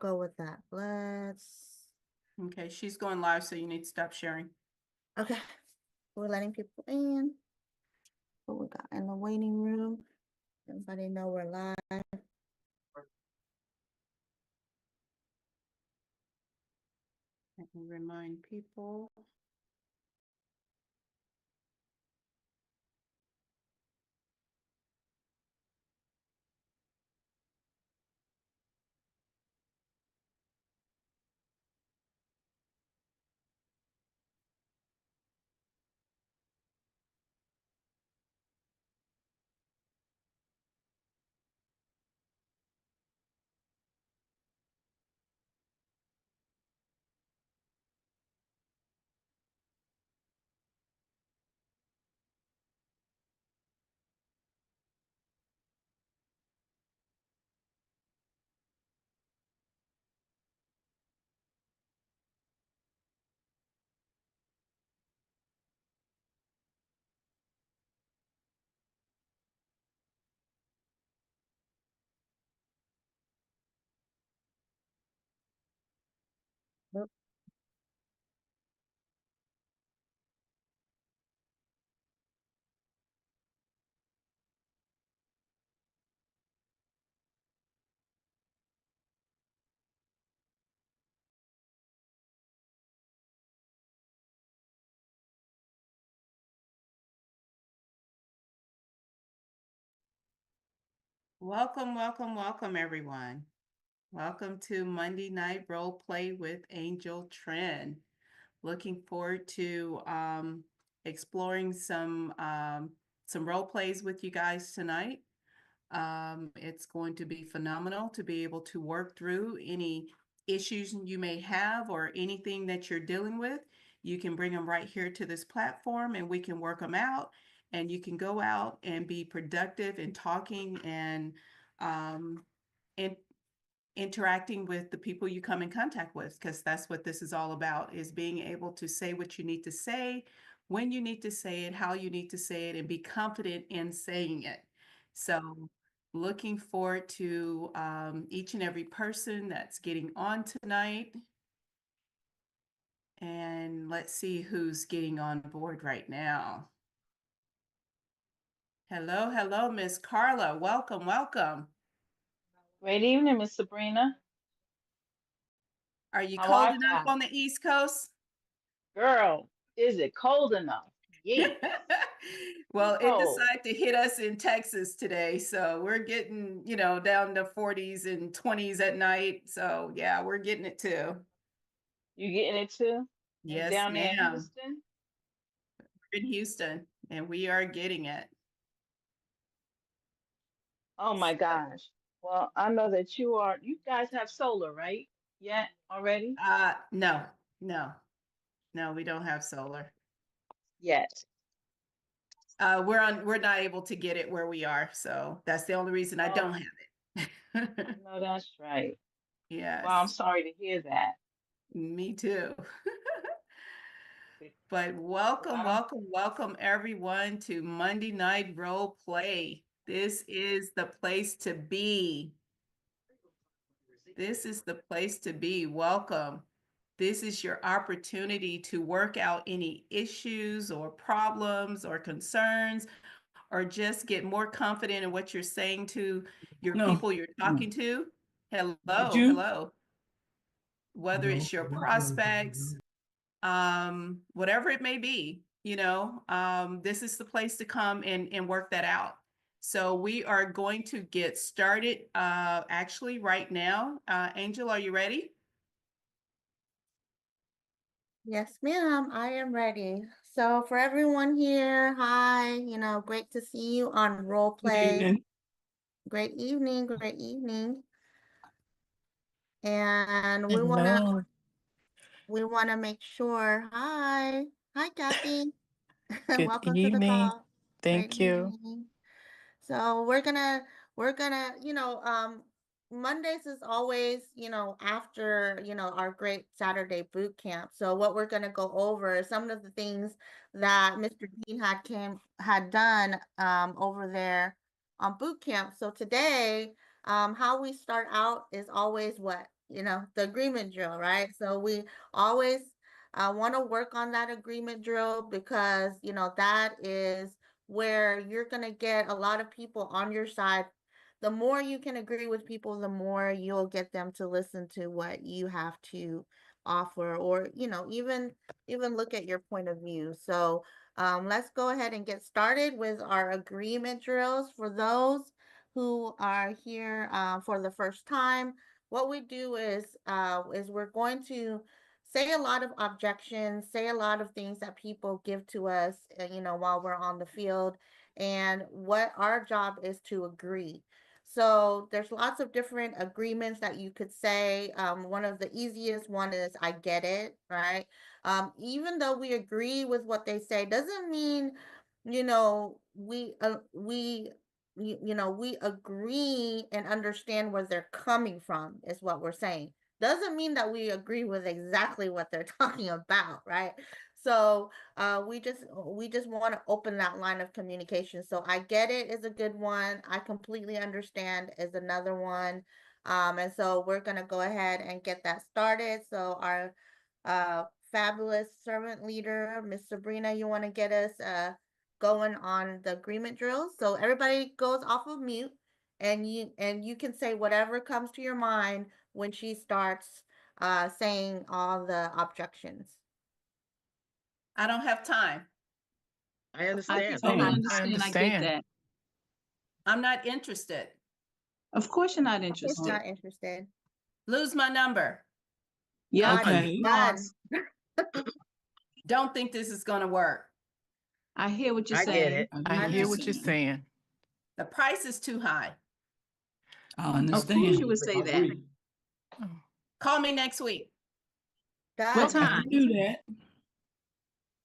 go with that. Okay, she's going live, so you need to stop sharing. Okay. We're letting people in. What we got in the waiting room? Everybody know we're live. Let me remind people. Yep. Welcome, welcome, welcome, everyone. Welcome to Monday Night Role Play with Angel Trinh. Looking forward to exploring some role plays with you guys tonight. It's going to be phenomenal to be able to work through any issues you may have or anything that you're dealing with. You can bring them right here to this platform and we can work them out. And you can go out and be productive in talking and interacting with the people you come in contact with, because that's what this is all about, is being able to say what you need to say, when you need to say it, how you need to say it, and be confident in saying it. So looking forward to each and every person that's getting on tonight. And let's see who's getting on board right now. Hello, hello, Miss Carla. Welcome, welcome. Great evening, Miss Sabrina. Are you How cold are enough ya? on the East Coast? Girl, is it cold enough? Yeah, too Well, it cold. decided to hit us in Texas today, so we're getting, down to 40s and 20s at night. So yeah, we're getting it too. You getting it too? And Yes, down there in ma'am. Houston? We're in Houston, and we are getting it. Oh my gosh. Well, I know that you guys have solar, right? Yeah, already? No, no, no, we don't have solar. Yet. We're not able to get it where we are, so that's the only reason I don't Oh, have I it. know that's right. Well, I'm Yes, sorry to hear that. me too. But 'Cause welcome, I don't, welcome, welcome everyone to Monday Night Role Play. This is the place to be. This is the place to be. Welcome. This is your opportunity to work out any issues or problems or concerns, or just get more confident in what you're saying to your No. people you're talking to. Did Hello, you? hello. Whether it's your prospects, whatever it may be, this is the place to come and work that out. So we are going to get started actually right now. Angel, are you ready? Yes, ma'am. I am ready. So for everyone here, hi, great to see you on role Good play. evening. Great evening, great evening. And we wanna Hello. make sure. Hi. Hi, Kathy. Good Welcome to the evening. call. Great Thank you. evening. So we're gonna, Mondays is always, after, our great Saturday boot camp. So what we're gonna go over is some of the things that Mr. Dean had done over there on boot camp. So today, how we start out is always what? the agreement drill, right? So we always want to work on that agreement drill because, that is where you're going to get a lot of people on your side. The more you can agree with people, the more you'll get them to listen to what you have to offer, or, even look at your point of view. So let's go ahead and get started with our agreement drills. For those who are here for the first time, what we do is we're going to say a lot of objections, say a lot of things that people give to us, while we're on the field, and what our job is to agree. So there's lots of different agreements that you could say. One of the easiest one is "I get it," right? Even though we agree with what they say, doesn't mean, we agree and understand where they're coming from, is what we're saying. Doesn't mean that we agree with exactly what they're talking about, right? So we just want to open that line of communication. So "I get it" is a good one. "I completely understand" is another one. And so we're gonna go ahead and get that started. So our fabulous servant leader, Miss Sabrina, you want to get us going on the agreement drills. So everybody goes off of mute, and you can say whatever comes to your mind when she starts saying all the objections. I don't have time. I I understand. totally I understand. I get understand. that. I'm not interested. Of course, you're not Of course interested. not interested. Lose my number. Yep. Okay. Done. Lost. Don't think this is going to work. I hear what you're I get saying. it. I hear what you're saying. The price is too high. I Of understand. course, you would say that. Oh, Call me next week. What Done. I time? can do that.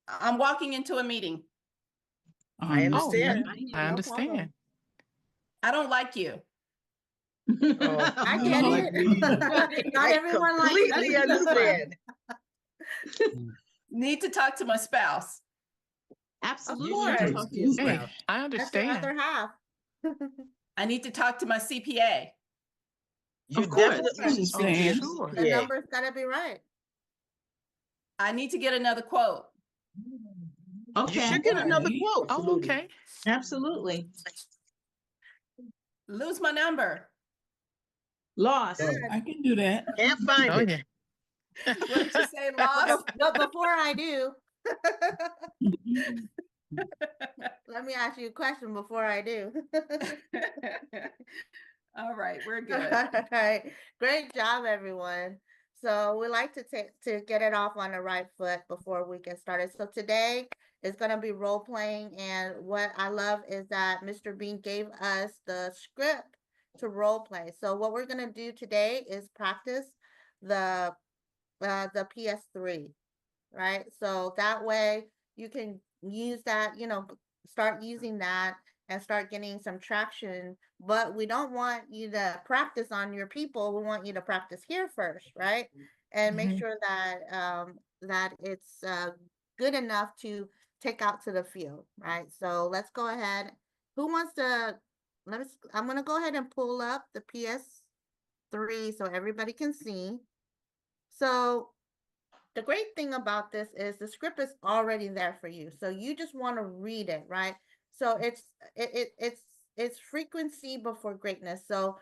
I'm walking into a meeting. I Oh, understand. Sure. I No problem. understand. I don't like you. Oh, I You get don't like it. me either. Not I everyone likes completely me. understand. Need to talk to my spouse. Of Absolutely, You you need can to course. talk talk to to your your Hey, spouse. spouse. I That's your other understand. half. I need to talk to my CPA. You Of course. definitely Sure. need to Oh, speak to your sure. The CPA. number's gotta be right. I need to get another quote. You Okay. should get another Okay. quote. Oh, okay. Absolutely. Lose my number. Lost. Done. I can do that. Can't find Oh, it. yeah. What did you say, But, lost? but before I do, Mhm. let me ask you a question before I do. All right, we're good. All right. Great job, everyone. So we like to get it off on the right foot before we get started. So today is going to be role playing, and what I love is that Mr. Bean gave us the script to role play. So what we're going to do today is practice the the PS3, right? So that way you can use that, start using that and start getting some traction. But we don't want you to practice on your people. We want you to practice here first, right? And make Mhm. sure that it's good enough to take out to the field, right? So let's go ahead. Who wants to? I'm gonna go ahead and pull up the PS3 so everybody can see. So the great thing about this is the script is already there for you. So you just want to read it, right? So it's frequency before greatness. So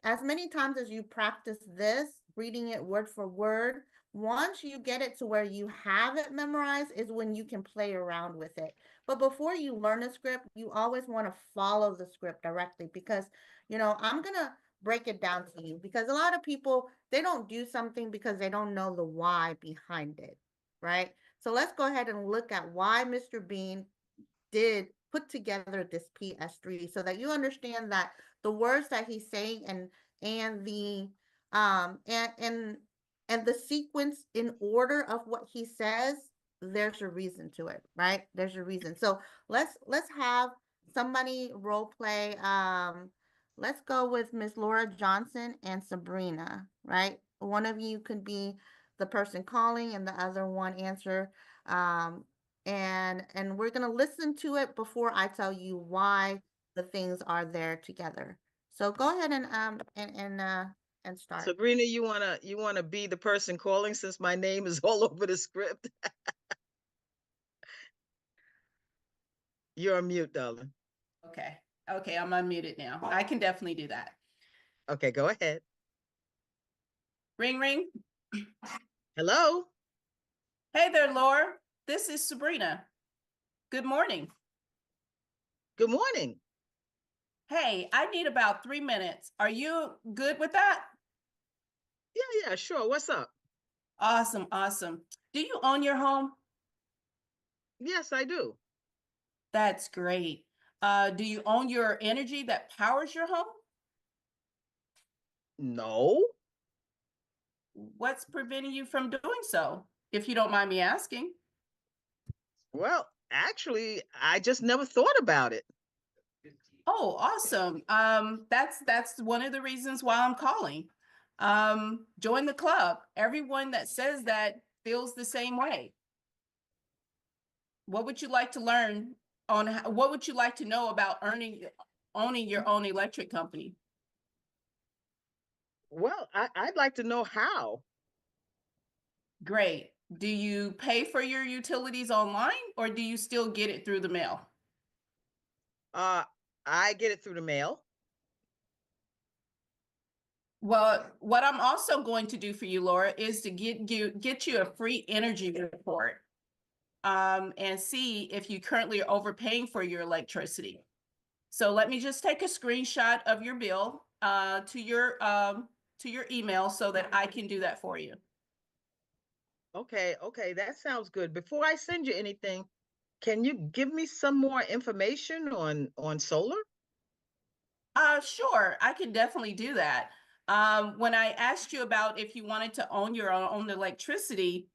as many times as you practice this, reading it word for word, once you get it to where you have it memorized is when you can play around with it. But before you learn a script, you always want to follow the script directly because, I'm going to break it down to you because a lot of people, they don't do something because they don't know the why behind it, right? So let's go ahead and look at why Mr. Bean did put together this PS3 so that you understand that the words that he's saying and the um and and and the sequence in order of what he says, there's a reason to it, right? There's a reason. So let's have somebody role play. Let's go with Miss Laura Johnson and Sabrina, right? One of you could be the person calling and the other one answer. Um, and we're gonna listen to it before I tell you why the things are there together. So go ahead and and start. Sabrina, you wanna be the person calling since my name is all over the script? You're on mute, darling. Okay. Okay, I'm unmuted now. I can definitely do that. Okay, go ahead. Ring, ring. Hello? Hey there, Laura. This is Sabrina. Good morning. Good morning. Hey, I need about 3 minutes. Are you good with that? Yeah, sure. What's up? Awesome, awesome. Do you own your home? Yes, I do. That's great. Do you own your energy that powers your home? No. What's preventing you from doing so, if you don't mind me asking? Well, actually, I just never thought about it. Oh, awesome. That's one of the reasons why I'm calling. Join the club. Everyone that says that feels the same way. What would you like to learn on what would you like to know about owning your own electric company? Well, I'd like to know how. Great. Do you pay for your utilities online or do you still get it through the mail? Uh, I get it through the mail. Well, what I'm also going to do for you, Laura, is to get you a free energy report and see if you currently are overpaying for your electricity. So let me just take a screenshot of your bill to your email so that I can do that for you. Okay, that sounds good. Before I send you anything, can you give me some more information on solar? Sure, I can definitely do that. When I asked you about if you wanted to own your own electricity,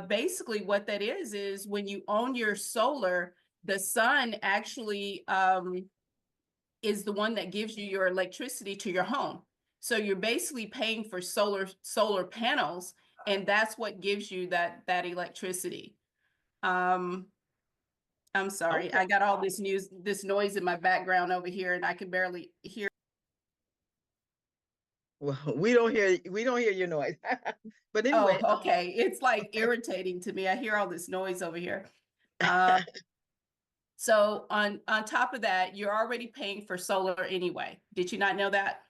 basically what that is when you own your solar, the sun actually is the one that gives you your electricity to your home. So you're basically paying for solar panels, and that's what gives you that electricity. Um, I'm sorry, Okay. I got all this noise in my background over here, and I can barely hear. Well, we don't hear your noise. But Oh, anyway, okay. It's like irritating to me. I hear all this noise over here. Uh, so on top of that, you're already paying for solar anyway. Did you not know that?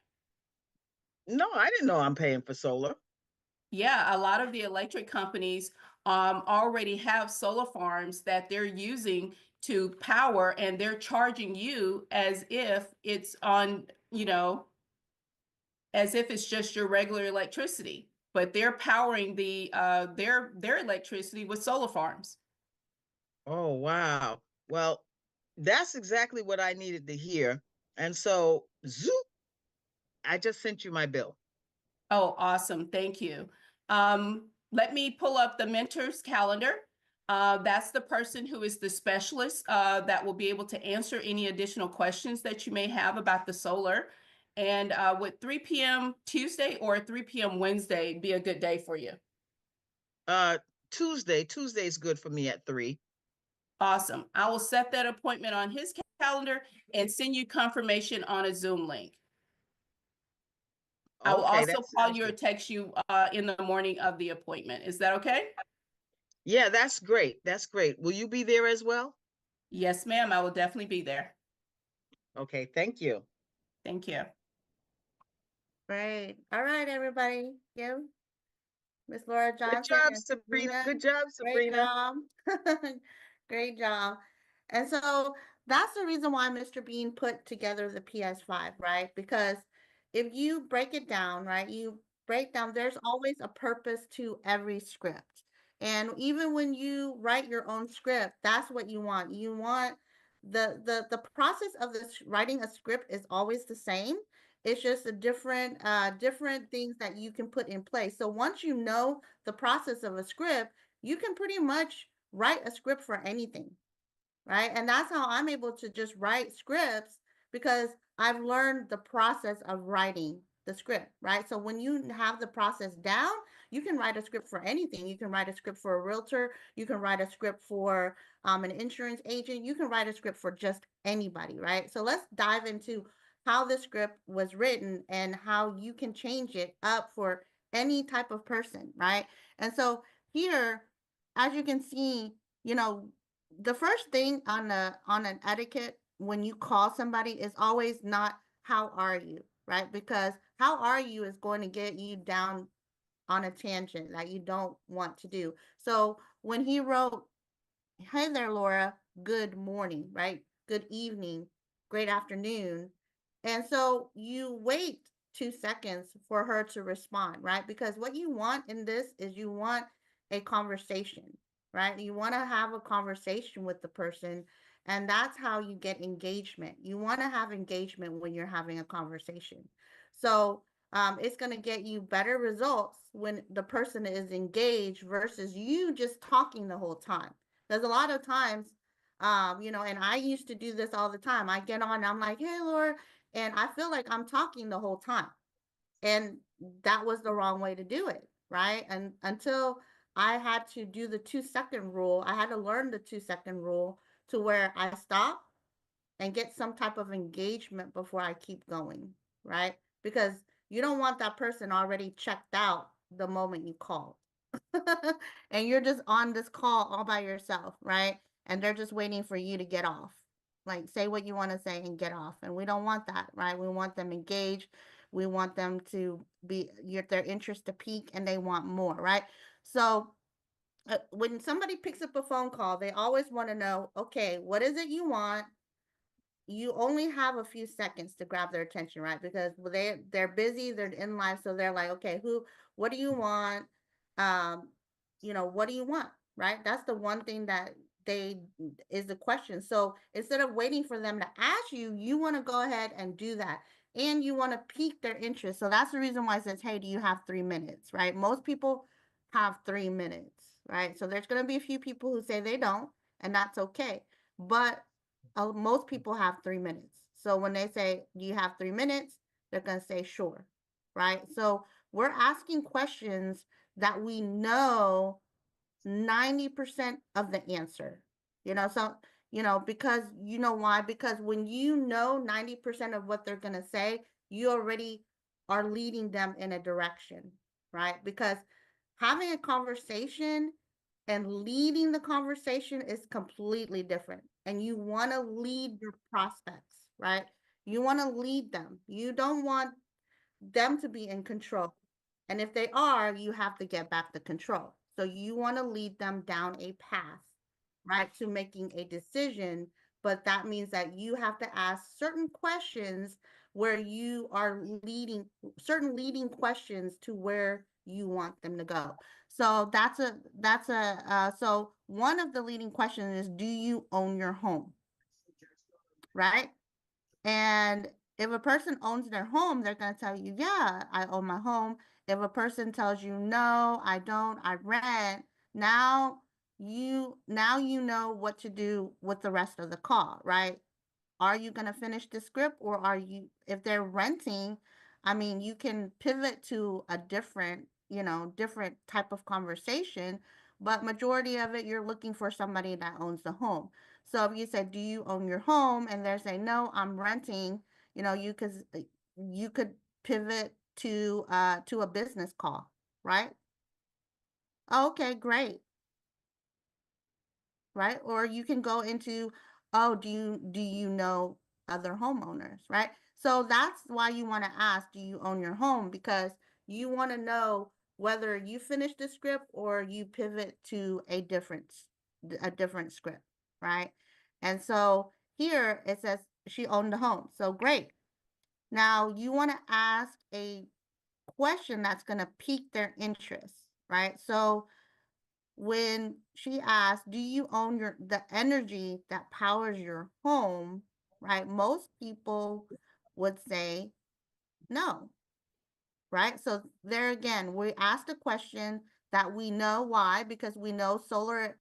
no, I didn't know I'm paying for solar. Yeah, a lot of the electric companies already have solar farms that they're using to power, and they're charging you as if it's on, as if it's just your regular electricity, but they're powering their electricity with solar farms. Oh, wow. Well, that's exactly what I needed to hear. And so, zoop, I just sent you my bill. Oh, awesome. Thank you. Let me pull up the mentor's calendar. That's the person who is the specialist that will be able to answer any additional questions that you may have about the solar. And would 3 p.m. Tuesday or 3 p.m. Wednesday be a good day for you? Uh, Tuesday's good for me at 3. Awesome. I will set that appointment on his calendar and send you confirmation on a Zoom link. I will Okay, that also call sounds you or good. text you in the morning of the appointment. Is that okay? Yeah, that's great. That's great. Will you be there as well? Yes, ma'am. I will definitely be there. Okay, thank you. Thank you. Great. All right, everybody. Give Miss Laura Good Johnson job, and Sabrina. Sabrina. Good job, Great Sabrina. job. Great job. And so that's the reason why Mr. Bean put together the PS5, right? Because if you break it down, right, you break down, there's always a purpose to every script. And even when you write your own script, that's what you want. You want the process of this writing a script is always the same. It's just a different things that you can put in place. So once you know the process of a script, you can pretty much write a script for anything, right? And that's how I'm able to just write scripts because I've learned the process of writing the script, right? So when you have the process down, you can write a script for anything. You can write a script for a realtor, you can write a script for an insurance agent, you can write a script for just anybody, right? So let's dive into how the script was written and how you can change it up for any type of person, right? And so here, as you can see, you know, the first thing on an etiquette when you call somebody is always not how are you, right? Because how are you is going to get you down on a tangent that you don't want to do. So when he wrote, "Hey there, Laura, good morning," right? Good evening, great afternoon. And so you wait 2 seconds for her to respond, right? Because what you want in this is you want a conversation, right? You want to have a conversation with the person, and that's how you get engagement. You want to have engagement when you're having a conversation. So it's going to get you better results when the person is engaged versus you just talking the whole time. There's a lot of times, and I used to do this all the time. I get on, and I'm like, "Hey, Laura," and I feel like I'm talking the whole time, and that was the wrong way to do it, right? And until I had to do the 2 second rule, I had to learn the 2 second rule to where I stop and get some type of engagement before I keep going, right? Because you don't want that person already checked out the moment you call. And you're just on this call all by yourself, right? And they're just waiting for you to get off. Like, say what you want to say and get off. And we don't want that, right? We want them engaged. We want them to be their interest to peak and they want more, right? So when somebody picks up a phone call, they always want to know, okay, what is it you want? You only have a few seconds to grab their attention, right? Because they're busy, they're in life, so they're like, okay, what do you want? Um, what do you want? Right? That's the one thing that they is the question. So instead of waiting for them to ask you, you want to go ahead and do that. And you want to pique their interest. So that's the reason why it says, hey, do you have 3 minutes? Right? Most people have 3 minutes, right? So there's gonna be a few people who say they don't, and that's okay. But most people have 3 minutes. So when they say, "Do you have 3 minutes?" they're going to say, "Sure." Right? So we're asking questions that we know 90% of the answer. Because you know why? Because when you know 90% of what they're going to say, you already are leading them in a direction, right? Because having a conversation and leading the conversation is completely different. And you want to lead your prospects, right? You want to lead them. You don't want them to be in control. And if they are, you have to get back the control. So you want to lead them down a path, right, to making a decision. But that means that you have to ask certain questions where you are leading certain leading questions to where you want them to go. So so one of the leading questions is, do you own your home? Right? And if a person owns their home, they're going to tell you, yeah, I own my home. If a person tells you, no, I don't, I rent, now you know what to do with the rest of the call, right? Are you going to finish the script, or are you, if they're renting, I mean, you can pivot to a different type of conversation, but majority of it, you're looking for somebody that owns the home. So if you say, do you own your home? And they're saying, no, I'm renting, you could pivot to a business call, right? Okay, great. Right? Or you can go into, oh, do you know other homeowners, right? So that's why you want to ask, do you own your home? Because you want to know whether you finish the script or you pivot to a different script, right? And so here it says she owned the home. So great. Now you want to ask a question that's going to pique their interest, right? So when she asked, "Do you own the energy that powers your home?" Right? Most people would say no, right? So there again, we asked a question that we know why, because we know solar,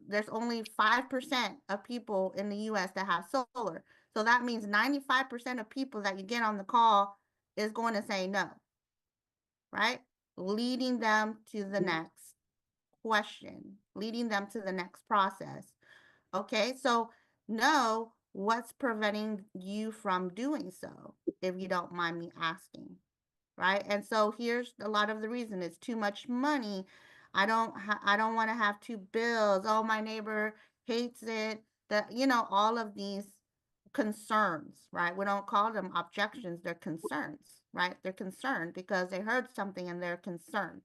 there's only 5% of people in the US that have solar. So that means 95% of people that you get on the call is going to say no, right? Leading them to the next question, leading them to the next process. Okay, so no, what's preventing you from doing so, if you don't mind me asking? Right? And so here's a lot of the reason: it's too much money. I don't want to have two bills. Oh, my neighbor hates it. That, all of these concerns, right? We don't call them objections, they're concerns, right? They're concerned because they heard something and they're concerned,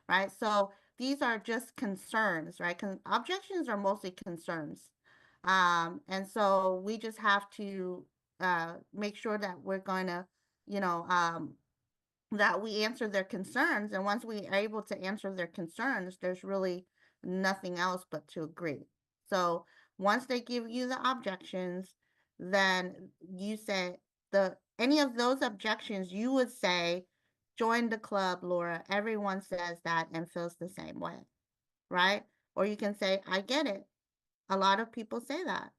right? So these are just concerns, right? Objections are mostly concerns. And so we just have to make sure that we're going to, you know, that we answer their concerns. And once we are able to answer their concerns, there's really nothing else but to agree. So once they give you the objections, then you say any of those objections, you would say, join the club, Laura. Everyone says that and feels the same way, right? Or you can say, I get it. A lot of people say that.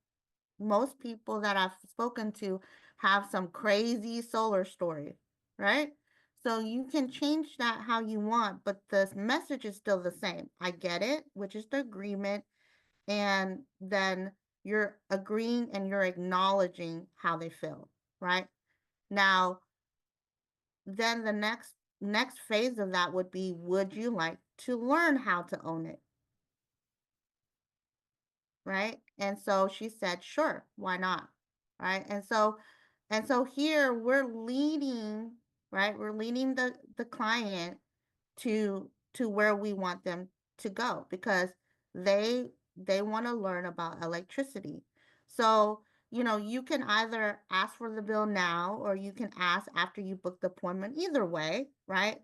Most people that I've spoken to have some crazy solar story, right? So you can change that how you want, but the message is still the same. I get it, which is the agreement. And then you're agreeing and you're acknowledging how they feel, right? Now, then the next phase of that would be, would you like to learn how to own it? Right? And so she said, sure, why not? Right? And so here we're leading, right? We're leading the client to where we want them to go, because they they want to learn about electricity. So, you can either ask for the bill now, or you can ask after you book the appointment. Either way, right?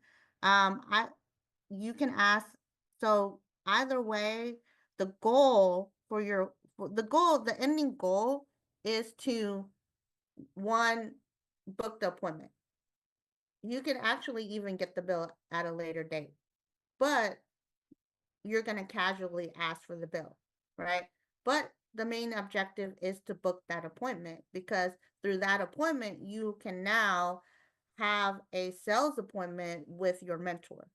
I You can ask. So either way, the goal for the ending goal is to, one, book the appointment. You can actually even get the bill at a later date, but you're going to casually ask for the bill, right? But the main objective is to book that appointment, because through that appointment, you can now have a sales appointment with your mentor.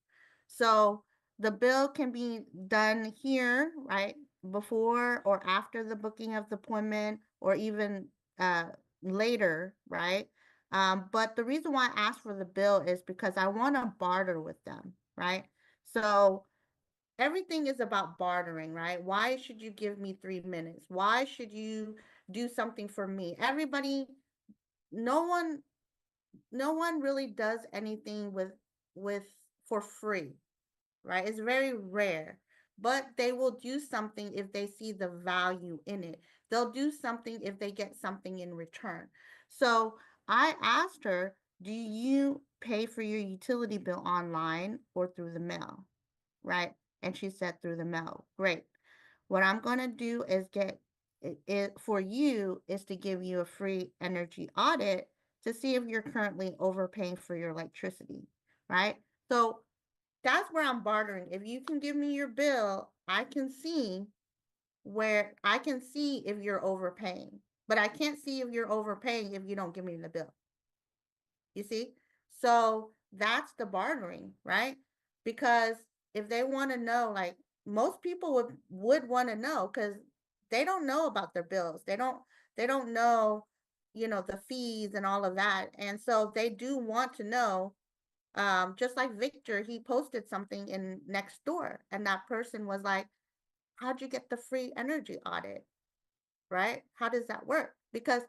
So the bill can be done here, right? Before or after the booking of the appointment, or even uh, later, right? But the reason why I ask for the bill is because I want to barter with them, right? So everything is about bartering, right? Why should you give me 3 minutes? Why should you do something for me? No one, no one really does anything with for free, right? It's very rare, but they will do something if they see the value in it. They'll do something if they get something in return. So I asked her, do you pay for your utility bill online or through the mail? Right? And she said through the mail. Great. What I'm going to do is get it for you is to give you a free energy audit to see if you're currently overpaying for your electricity, right? So that's where I'm bartering. If you can give me your bill, I can see if you're overpaying. But I can't see if you're overpaying if you don't give me the bill. You see? So that's the bartering, right? Because if they want to know, like, most people would want to know, because they don't know about their bills. They don't know, the fees and all of that. And so they do want to know. Just like Victor, he posted something in next door, and that person was like, how'd you get the free energy audit? Right? How does that work? Because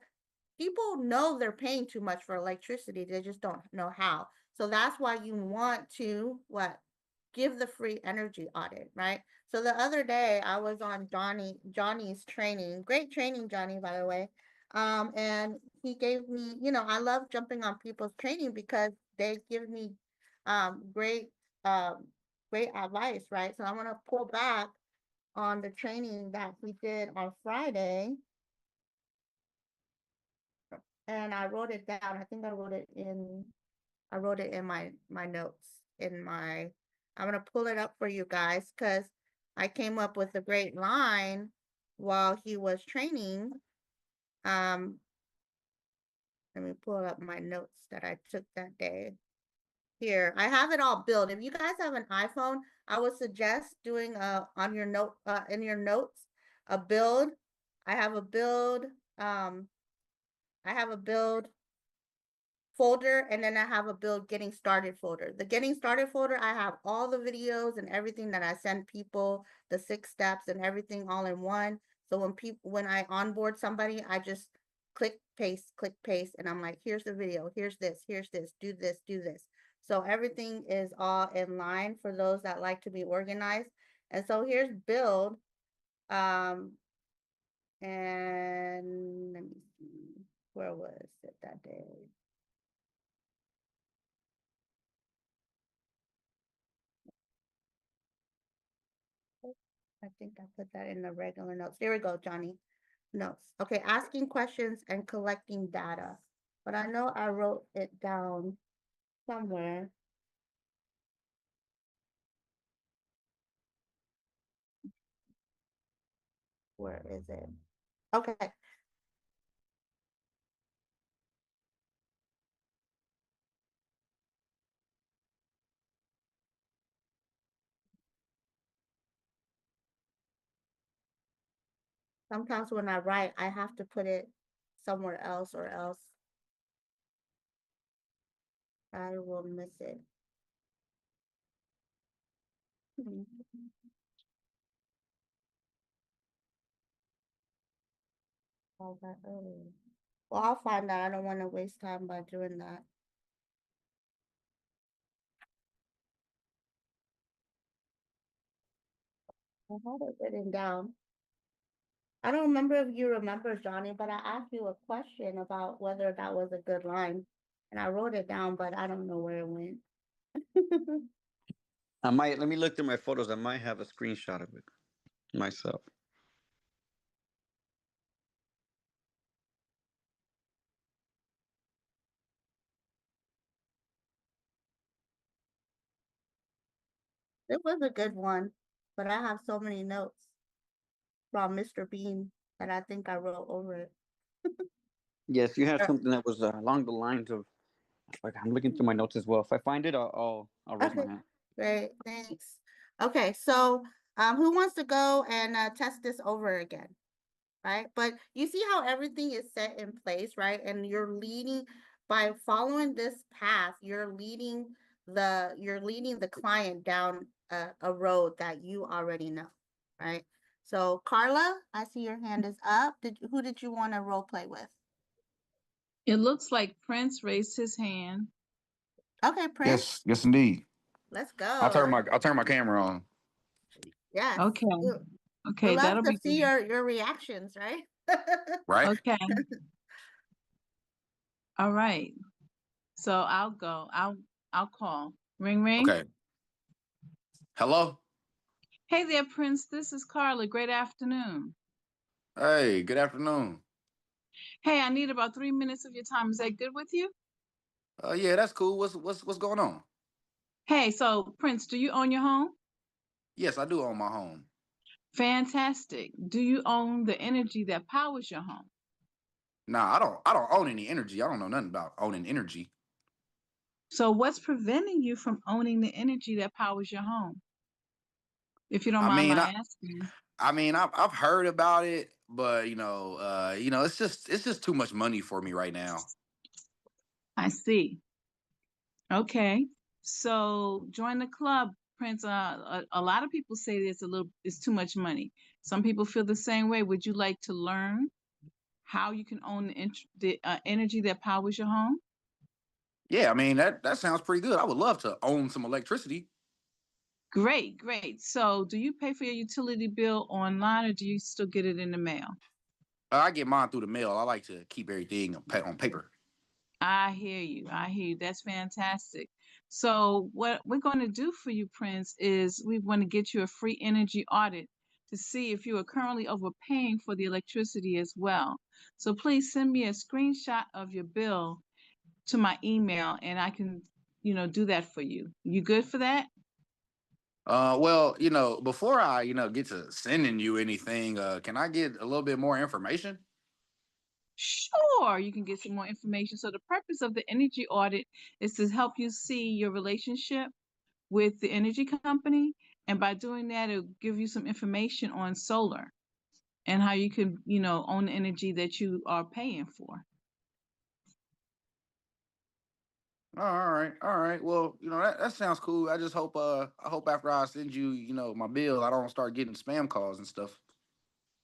people know they're paying too much for electricity, they just don't know how. So that's why you want to what? Give the free energy audit, right? So the other day I was on Johnny's training. Great training, Johnny, by the way. And he gave me, I love jumping on people's training because they give me great um great advice, right? So I'm gonna pull back on the training that he did on Friday, and I wrote it down. I think I wrote it in my notes in my I'm gonna pull it up for you guys, because I came up with a great line while he was training. Um, Let me pull up my notes that I took that day. Here, I have it all built. If you guys have an iPhone, I would suggest doing on your note in your notes a build. I have a build I have a build folder, and then I have a build getting started folder. The getting started folder, I have all the videos and everything that I send people, the 6 steps and everything all in one. So when I onboard somebody, I just click paste, and I'm like, here's the video, here's this, do this, do this. So everything is all in line for those that like to be organized. And so here's build. And let me see, where was it that day? I think I put that in the regular notes. Here we go, Johnny. Notes. Okay, asking questions and collecting data. But I know I wrote it down somewhere. Where is it? Okay. Sometimes when I write, I have to put it somewhere else, or else I will miss it. Hmm. All that early. Well, I'll find that. I don't want to waste time by doing that. I had it written down. I don't remember if you remember, Johnny, but I asked you a question about whether that was a good line. And I wrote it down, but I don't know where it went. let me look through my photos. I might have a screenshot of it myself. It was a good one, but I have so many notes from Mr. Bean that I think I wrote over it. Yes, you had Uh, something that was along the lines of. Like I'm looking through my notes as well. If I find it, I'll raise my Okay, hand. great, thanks. Okay, so who wants to go and test this over again? Right? But you see how everything is set in place, right? And you're leading by following this path, you're leading the client down a road that you already know, right? So Carla, I see your hand is up. Who did you want to role play with? It looks like Prince raised his hand. Okay, Prince, Yes, yes, indeed. let's go. I'll turn my camera on. Yes. Okay. We Okay, love that'll to be see good. your reactions, right? Right? Okay. All right. So I'll go. I'll call. Ring ring. Okay. Hello. Hey there, Prince. This is Carla. Great afternoon. Hey, good afternoon. Hey, I need about 3 minutes of your time. Is that good with you? Yeah, that's cool. What's going on? Hey, so Prince, do you own your home? Yes, I do own my home. Fantastic. Do you own the energy that powers your home? Nah, I don't own any energy. I don't know nothing about owning energy. So what's preventing you from owning the energy that powers your home? If you don't I mind mean, my I asking. I mean, I've heard about it, but it's just too much money for me right now. I see. Okay. So join the club, Prince. A lot of people say it's too much money. Some people feel the same way. Would you like to learn how you can own the energy that powers your home? Yeah, I mean that sounds pretty good. I would love to own some electricity. Great, great. So do you pay for your utility bill online or do you still get it in the mail? I get mine through the mail. I like to keep everything on paper. I hear you. I hear you. That's fantastic. So what we're going to do for you, Prince, is we want to get you a free energy audit to see if you are currently overpaying for the electricity as well. So please send me a screenshot of your bill to my email and I can, do that for you. You good for that? Well, before I, get to sending you anything, can I get a little bit more information? Sure, you can get some more information. So the purpose of the energy audit is to help you see your relationship with the energy company. And by doing that, it'll give you some information on solar and how you can, own the energy that you are paying for. Oh, all right. Well, that sounds cool. I hope after I send you, my bill, I don't start getting spam calls and stuff.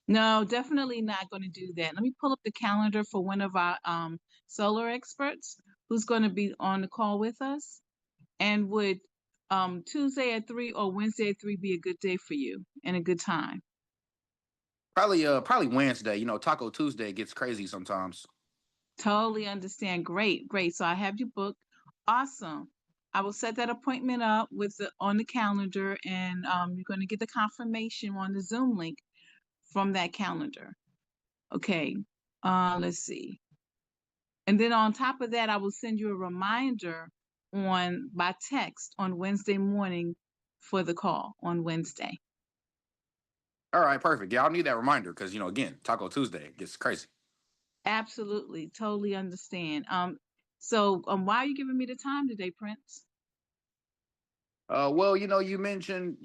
No, definitely not going to do that. Let me pull up the calendar for one of our solar experts who's going to be on the call with us. And would Tuesday at 3 or Wednesday at 3 be a good day for you and a good time? Probably Wednesday. Taco Tuesday gets crazy sometimes. Totally understand. Great, great. So I have you booked. Awesome. I will set that appointment up on the calendar, and you're going to get the confirmation on the Zoom link from that calendar. Okay. Let's see. And then on top of that, I will send you a reminder by text on Wednesday morning for the call on Wednesday. All right, perfect. Yeah, I'll need that reminder because again, Taco Tuesday gets crazy. Absolutely, totally understand. So why are you giving me the time today, Prince? Well, you mentioned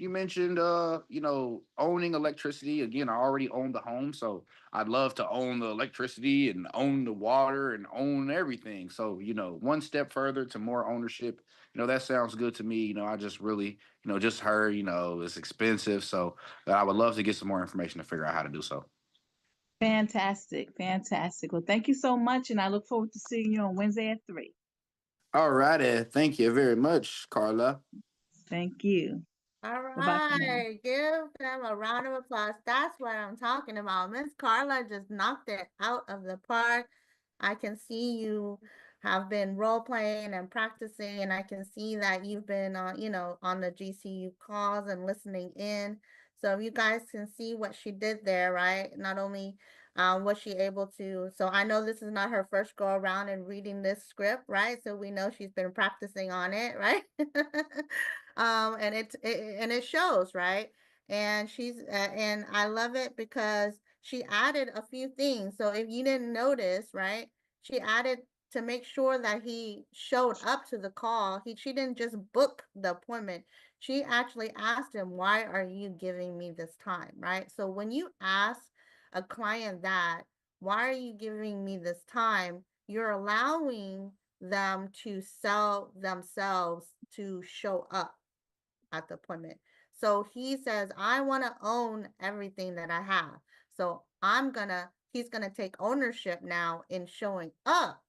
owning electricity. Again, I already own the home, so I'd love to own the electricity and own the water and own everything. So, one step further to more ownership, that sounds good to me. I just really, just heard, it's expensive. So I would love to get some more information to figure out how to do so. Fantastic, fantastic. Well, thank you so much, and I look forward to seeing you on Wednesday at 3. All righty. Thank you very much, Carla. Thank you. All Bye-bye for now. right, give them a round of applause. That's what I'm talking about. Miss Carla just knocked it out of the park. I can see you have been role playing and practicing, and I can see that you've been on the GCU calls and listening in. So you guys can see what she did there, right? Not only was she able to, so I know this is not her first go around and reading this script, right? So we know she's been practicing on it, right? And it shows, right? And and I love it because she added a few things. So if you didn't notice, right, she added to make sure that he showed up to the call. She didn't just book the appointment. She actually asked him, "Why are you giving me this time?" Right? So when you ask a client that, "Why are you giving me this time?" you're allowing them to sell themselves to show up at the appointment. So he says, I want to own everything that I have. So he's going to take ownership now in showing up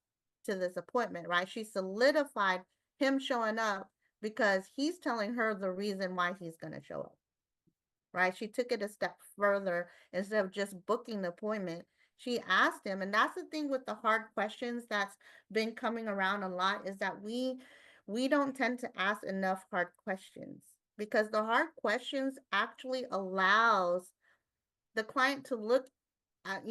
to this appointment, right? She solidified him showing up because he's telling her the reason why he's going to show up, right? She took it a step further. Instead of just booking the appointment, she asked him, and that's the thing with the hard questions that's been coming around a lot, is that we don't tend to ask enough hard questions, because the hard questions actually allows the client to look at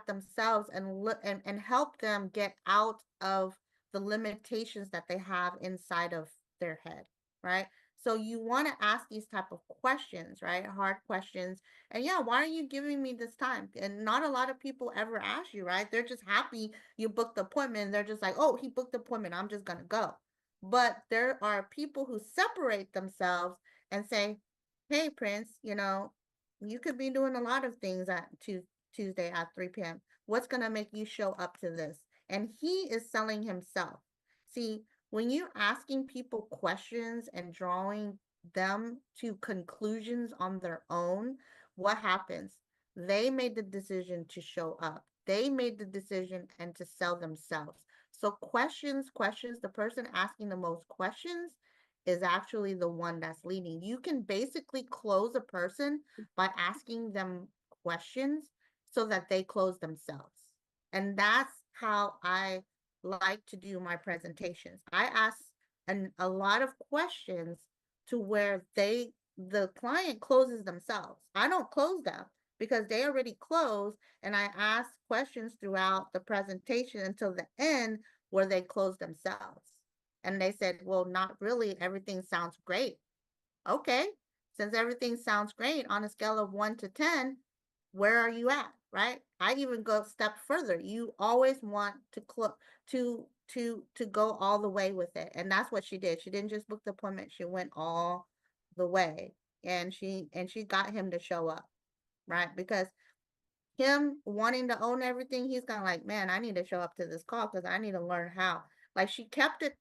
themselves and look and help them get out of the limitations that they have inside of their head, right? So you want to ask these type of questions, right? Hard questions. And yeah, why are you giving me this time? And not a lot of people ever ask you, right? They're just happy you booked the appointment. And they're just like, oh, he booked the appointment, I'm just gonna go. But there are people who separate themselves and say, hey, Prince, you could be doing a lot of things at Tuesday at 3 p.m. What's going to make you show up to this? And he is selling himself. See, when you're asking people questions and drawing them to conclusions on their own, what happens? They made the decision to show up. They made the decision and to sell themselves. So questions, the person asking the most questions is actually the one that's leading. You can basically close a person by asking them questions so that they close themselves. And that's how I like to do my presentations. I ask a lot of questions to where the client closes themselves. I don't close them because they already closed, and I ask questions throughout the presentation until the end where they close themselves. And they said, well, not really. Everything sounds great. Okay. Since everything sounds great on a scale of 1 to 10, where are you at? Right? I even go a step further. You always want to go all the way with it. And that's what she did. She didn't just book the appointment. She went all the way. And she got him to show up. right? Because him wanting to own everything, he's kind of like, man, I need to show up to this call because I need to learn how. Like she kept it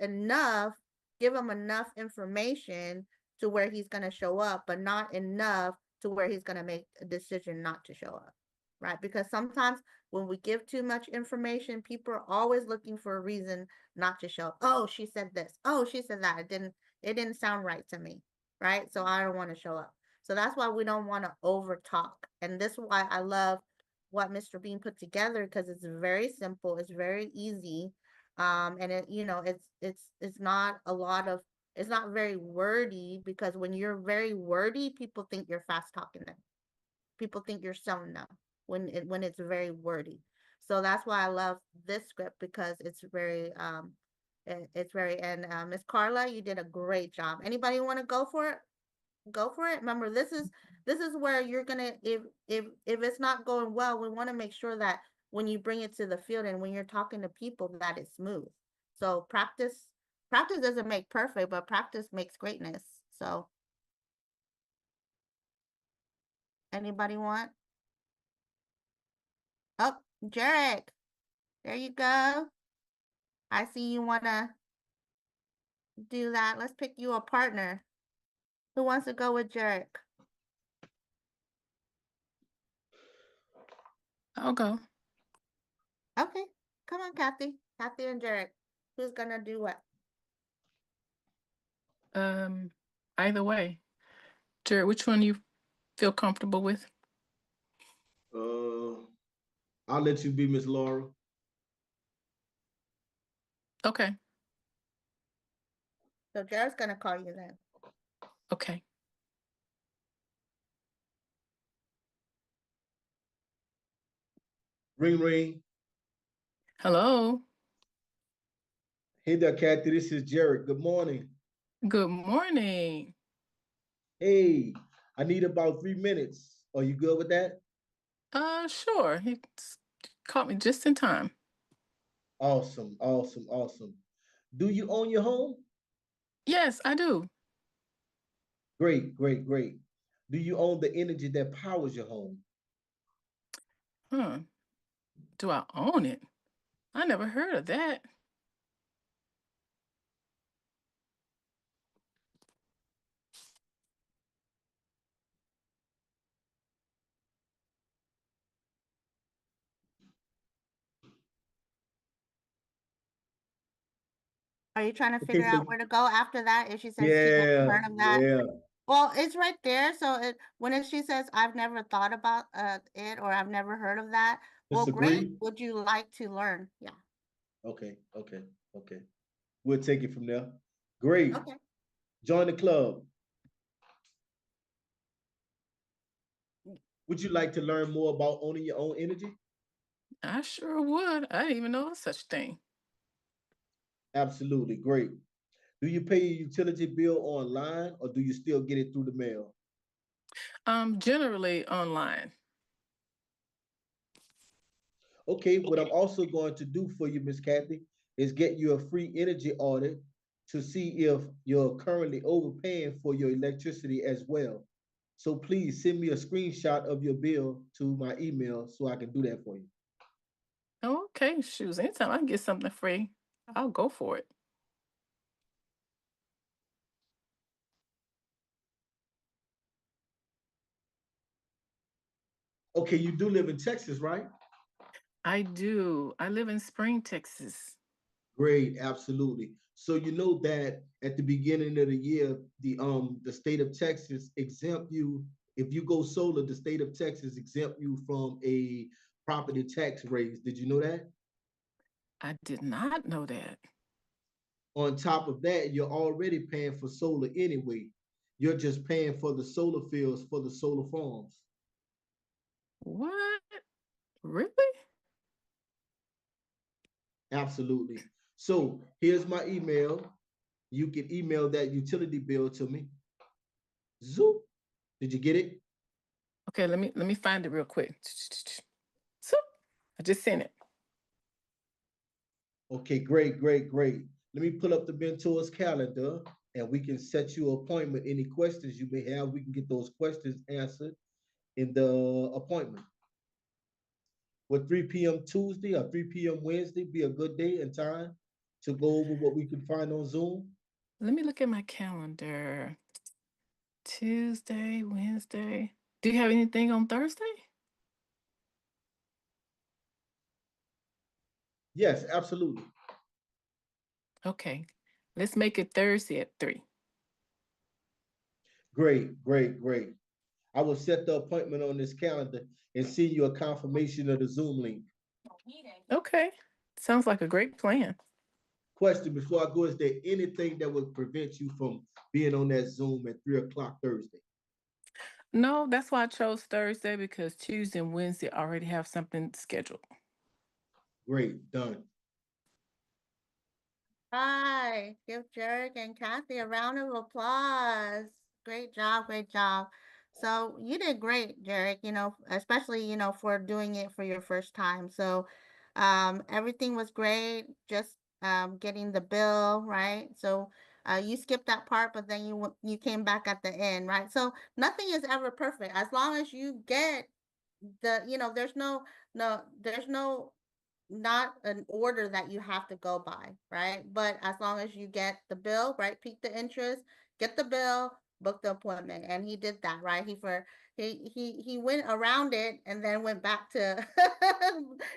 enough, give him enough information to where he's gonna show up, but not enough to where he's gonna make a decision not to show up. Right? Because sometimes when we give too much information, people are always looking for a reason not to show up. Oh, she said this. Oh, she said that. It didn't sound right to me. Right? So I don't want to show up. So that's why we don't want to over talk. And this is why I love what Mr. Bean put together because it's very simple, it's very easy. And it's not a lot of it's not very wordy because when you're very wordy, people think you're fast talking them. People think you're selling them when it's very wordy. So that's why I love this script because it's very and Miss Carla, you did a great job. Anybody want to go for it? Go for it. Remember, this is where you're gonna if it's not going well, we want to make sure that when you bring it to the field and when you're talking to people that it's smooth. So practice doesn't make perfect, but practice makes greatness. So anybody want? Oh, Jarek, there you go. I see you wanna do that. Let's pick you a partner. Who wants to go with Jarek? I'll go. Okay, come on, Kathy. Kathy and Jarek. Who's gonna do what? Um, Either way. Jared, which one you feel comfortable with? Uh, I'll let you be Miss Laura. Okay. So Jared's gonna call you then. Okay. Ring ring. Hello. Hey there, Kathy. This is Jared. Good morning. Good morning. Hey, I need about 3 minutes. Are you good with that? Sure. He caught me just in time. Awesome, awesome, awesome. Do you own your home? Yes, I do. Great, great, great. Do you own the energy that powers your home? Huh. Do I own it? I never heard of that. Are you trying to Okay, figure so out where to go after that? If she says she never yeah, heard of that, yeah. well, it's right there. So she says I've never thought about it or I've never heard of that, well, great. Disagree? Would you like to learn? Yeah. Okay, okay, okay. We'll take it from there. Great. Okay. Join the club. Would you like to learn more about owning your own energy? I sure would. I didn't even know of such thing. Absolutely. Great. Do you pay your utility bill online or do you still get it through the mail? Generally online. Okay, what I'm also going to do for you, Miss Kathy, is get you a free energy audit to see if you're currently overpaying for your electricity as well. So please send me a screenshot of your bill to my email so I can do that for you. Okay, shoes. Anytime I can get something free, I'll go for it. Okay, you do live in Texas, right? I do. I live in Spring, Texas. Great, absolutely. So you know that at the beginning of the year, the state of Texas exempt you if you go solar. The state of Texas exempt you from a property tax raise. Did you know that? I did not know that. On top of that, you're already paying for solar anyway. You're just paying for the solar fields for the solar farms. What? Really? Absolutely. So here's my email. You can email that utility bill to me. Zoop. Did you get it? Okay, let me find it real quick. So I just sent it. Okay, great, great, great. Let me pull up the mentor's calendar and we can set you an appointment. Any questions you may have, we can get those questions answered in the appointment. Would 3 p.m. Tuesday or 3 p.m. Wednesday be a good day and time to go over what we can find on Zoom? Let me look at my calendar. Tuesday, Wednesday. Do you have anything on Thursday? Yes, absolutely. Okay. Let's make it Thursday at 3. Great, great, great. I will set the appointment on this calendar and send you a confirmation of the Zoom link. Okay. Sounds like a great plan. Question before I go, is there anything that would prevent you from being on that Zoom at 3 o'clock Thursday? No, that's why I chose Thursday, because Tuesday and Wednesday already have something scheduled. Great, done. Hi, give Jarek and Kathy a round of applause. Great job, great job. So you did great, Jarek, especially, for doing it for your first time. So everything was great, just getting the bill, right? So you skipped that part, but then you came back at the end, right? So nothing is ever perfect. As long as you get there's no not an order that you have to go by, right? But as long as you get the bill, right? Peak the interest, get the bill, book the appointment. And he did that, right? He went around it and then went back to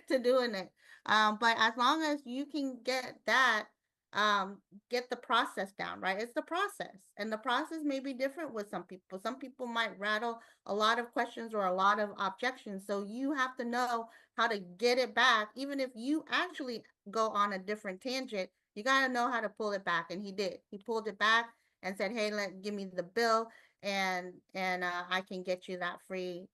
to doing it. But as long as you can get that, um, get the process down, right? It's the process. And the process may be different with some people. Some people might rattle a lot of questions or a lot of objections. So you have to know how to get it back. Even if you actually go on a different tangent, you got to know how to pull it back. And he did. He pulled it back and said, hey, give me the bill, and I can get you that free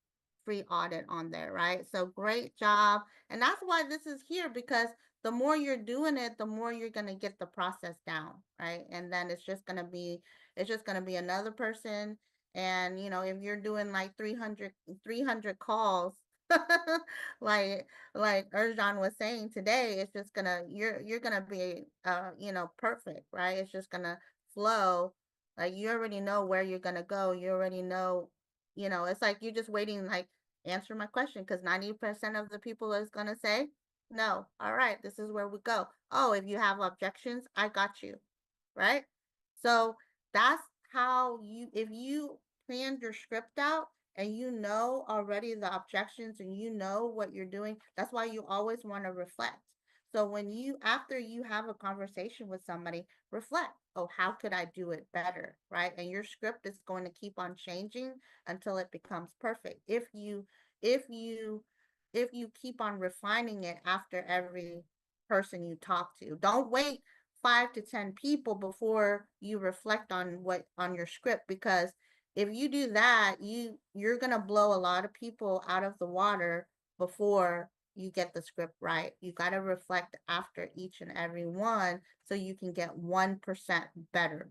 audit on there, right? So great job. And that's why this is here, because the more you're doing it, the more you're going to get the process down, right? And then it's just going to be another person. And if you're doing like 300 calls, like Erjan was saying today, it's just gonna you're gonna be perfect, right? It's just gonna flow. Like, you already know where you're gonna go. You already know, it's like you're just waiting, like, answer my question, because 90% of the people is gonna say no. All right, this is where we go. Oh, if you have objections, I got you, right? So that's how if you planned your script out and you know already the objections and you know what you're doing, that's why you always want to reflect. So after you have a conversation with somebody, reflect. Oh, how could I do it better, right? And your script is going to keep on changing until it becomes perfect. If you keep on refining it after every person you talk to, don't wait 5 to 10 people before you reflect on your script, because if you do that, you're gonna blow a lot of people out of the water before you get the script right. You got to reflect after each and every one so you can get 1% better.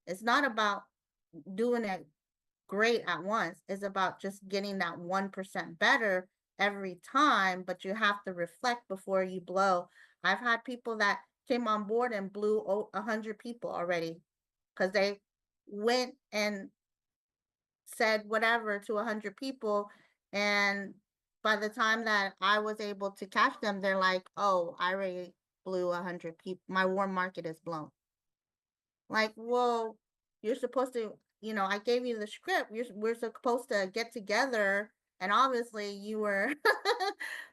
It's not about doing it great at once. It's about just getting that 1% better every time, but you have to reflect before you blow. I've had people that came on board and blew 100 people already, because they went and said whatever to 100 people, and by the time that I was able to catch them, they're like, oh, I already blew 100 people. My warm market is blown. Like, well, you're supposed to, I gave you the script. We're supposed to get together, and obviously you were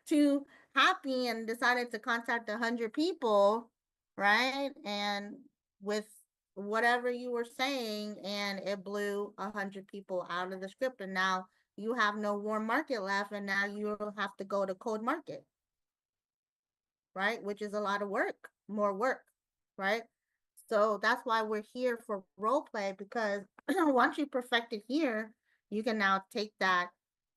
too happy and decided to contact 100 people, right? And with whatever you were saying, and it blew 100 people out of the script, and now you have no warm market left, and now you have to go to cold market, right? Which is a lot of work, more work, right? So that's why we're here for role play, because once you perfect it here, you can now take that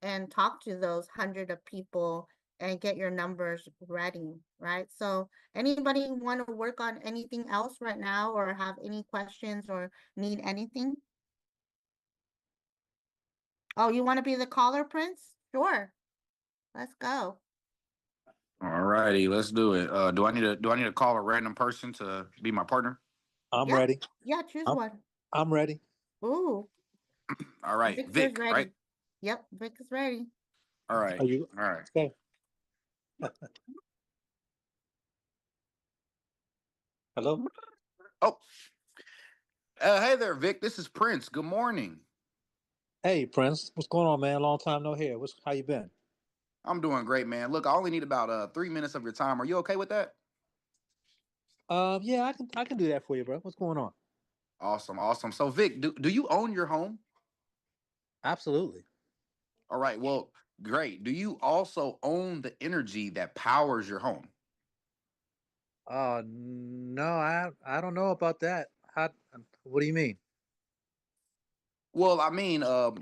and talk to those 100 of people and get your numbers ready, right? So anybody want to work on anything else right now, or have any questions, or need anything? Oh, you want to be the caller, Prince? Sure. Let's go. All righty, let's do it. Do I need to call a random person to be my partner? I'm Yeah. ready. Yeah, choose I'm, one. I'm ready. Ooh, All right, Victor's Vic, right? ready. Yep, Vic is ready. All right. Are you All right. okay? Hello? Oh, hey there, Vic. This is Prince. Good morning. Hey, Prince. What's going on, man? Long time no hear. How you been? I'm doing great, man. Look, I only need about 3 minutes of your time. Are you okay with that? Yeah, I can do that for you, bro. What's going on? Awesome, awesome. So, Vic, do you own your home? Absolutely. All right. Well, great. Do you also own the energy that powers your home? No, I don't know about that. What do you mean? Well, I mean, no,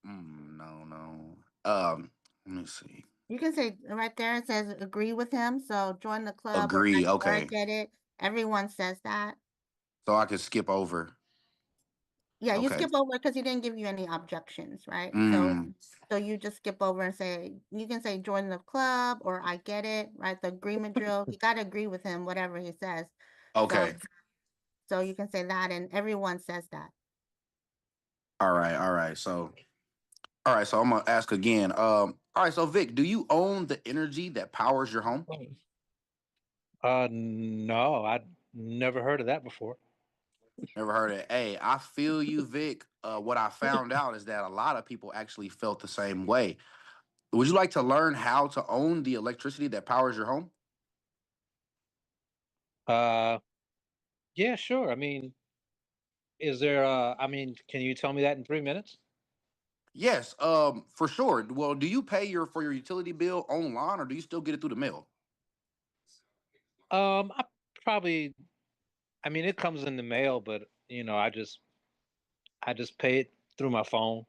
no. Let me see. You can say right there it says agree with him. So join the club Agree. or I Okay. get it. Everyone says that. So I could skip over. Yeah, you Okay. skip over because he didn't give you any objections, right? Mm, So you just skip over and say you can say join the club or I get it, right? The agreement drill. You gotta agree with him, whatever he says. So okay. so you can say that and everyone says that. All right. All right. So, all right. So I'm gonna ask again. All right. So, Vic, do you own the energy that powers your home? No, I never heard of that before. Never heard it. Hey, I feel you, Vic. What I found out is that a lot of people actually felt the same way. Would you like to learn how to own the electricity that powers your home? Uh, yeah, sure. I mean, can you tell me that in 3 minutes? Yes, for sure. Well, do you pay your utility bill online or do you still get it through the mail? I probably, I mean, it comes in the mail, but I just pay it through my phone.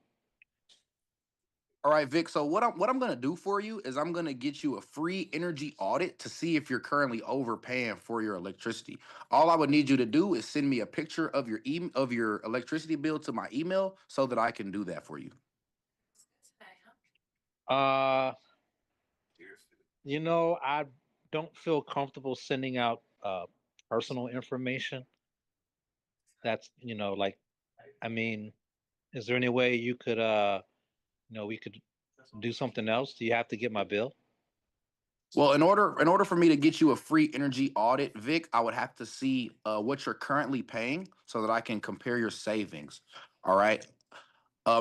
All right, Vic. So what I'm gonna do for you is I'm gonna get you a free energy audit to see if you're currently overpaying for your electricity. All I would need you to do is send me a picture of your electricity bill to my email so that I can do that for you. Uh, I don't feel comfortable sending out personal information. Like, I mean, is there any way you could we could do something else? Do you have to get my bill? Well, in order for me to get you a free energy audit, Vic, I would have to see what you're currently paying so that I can compare your savings. All right.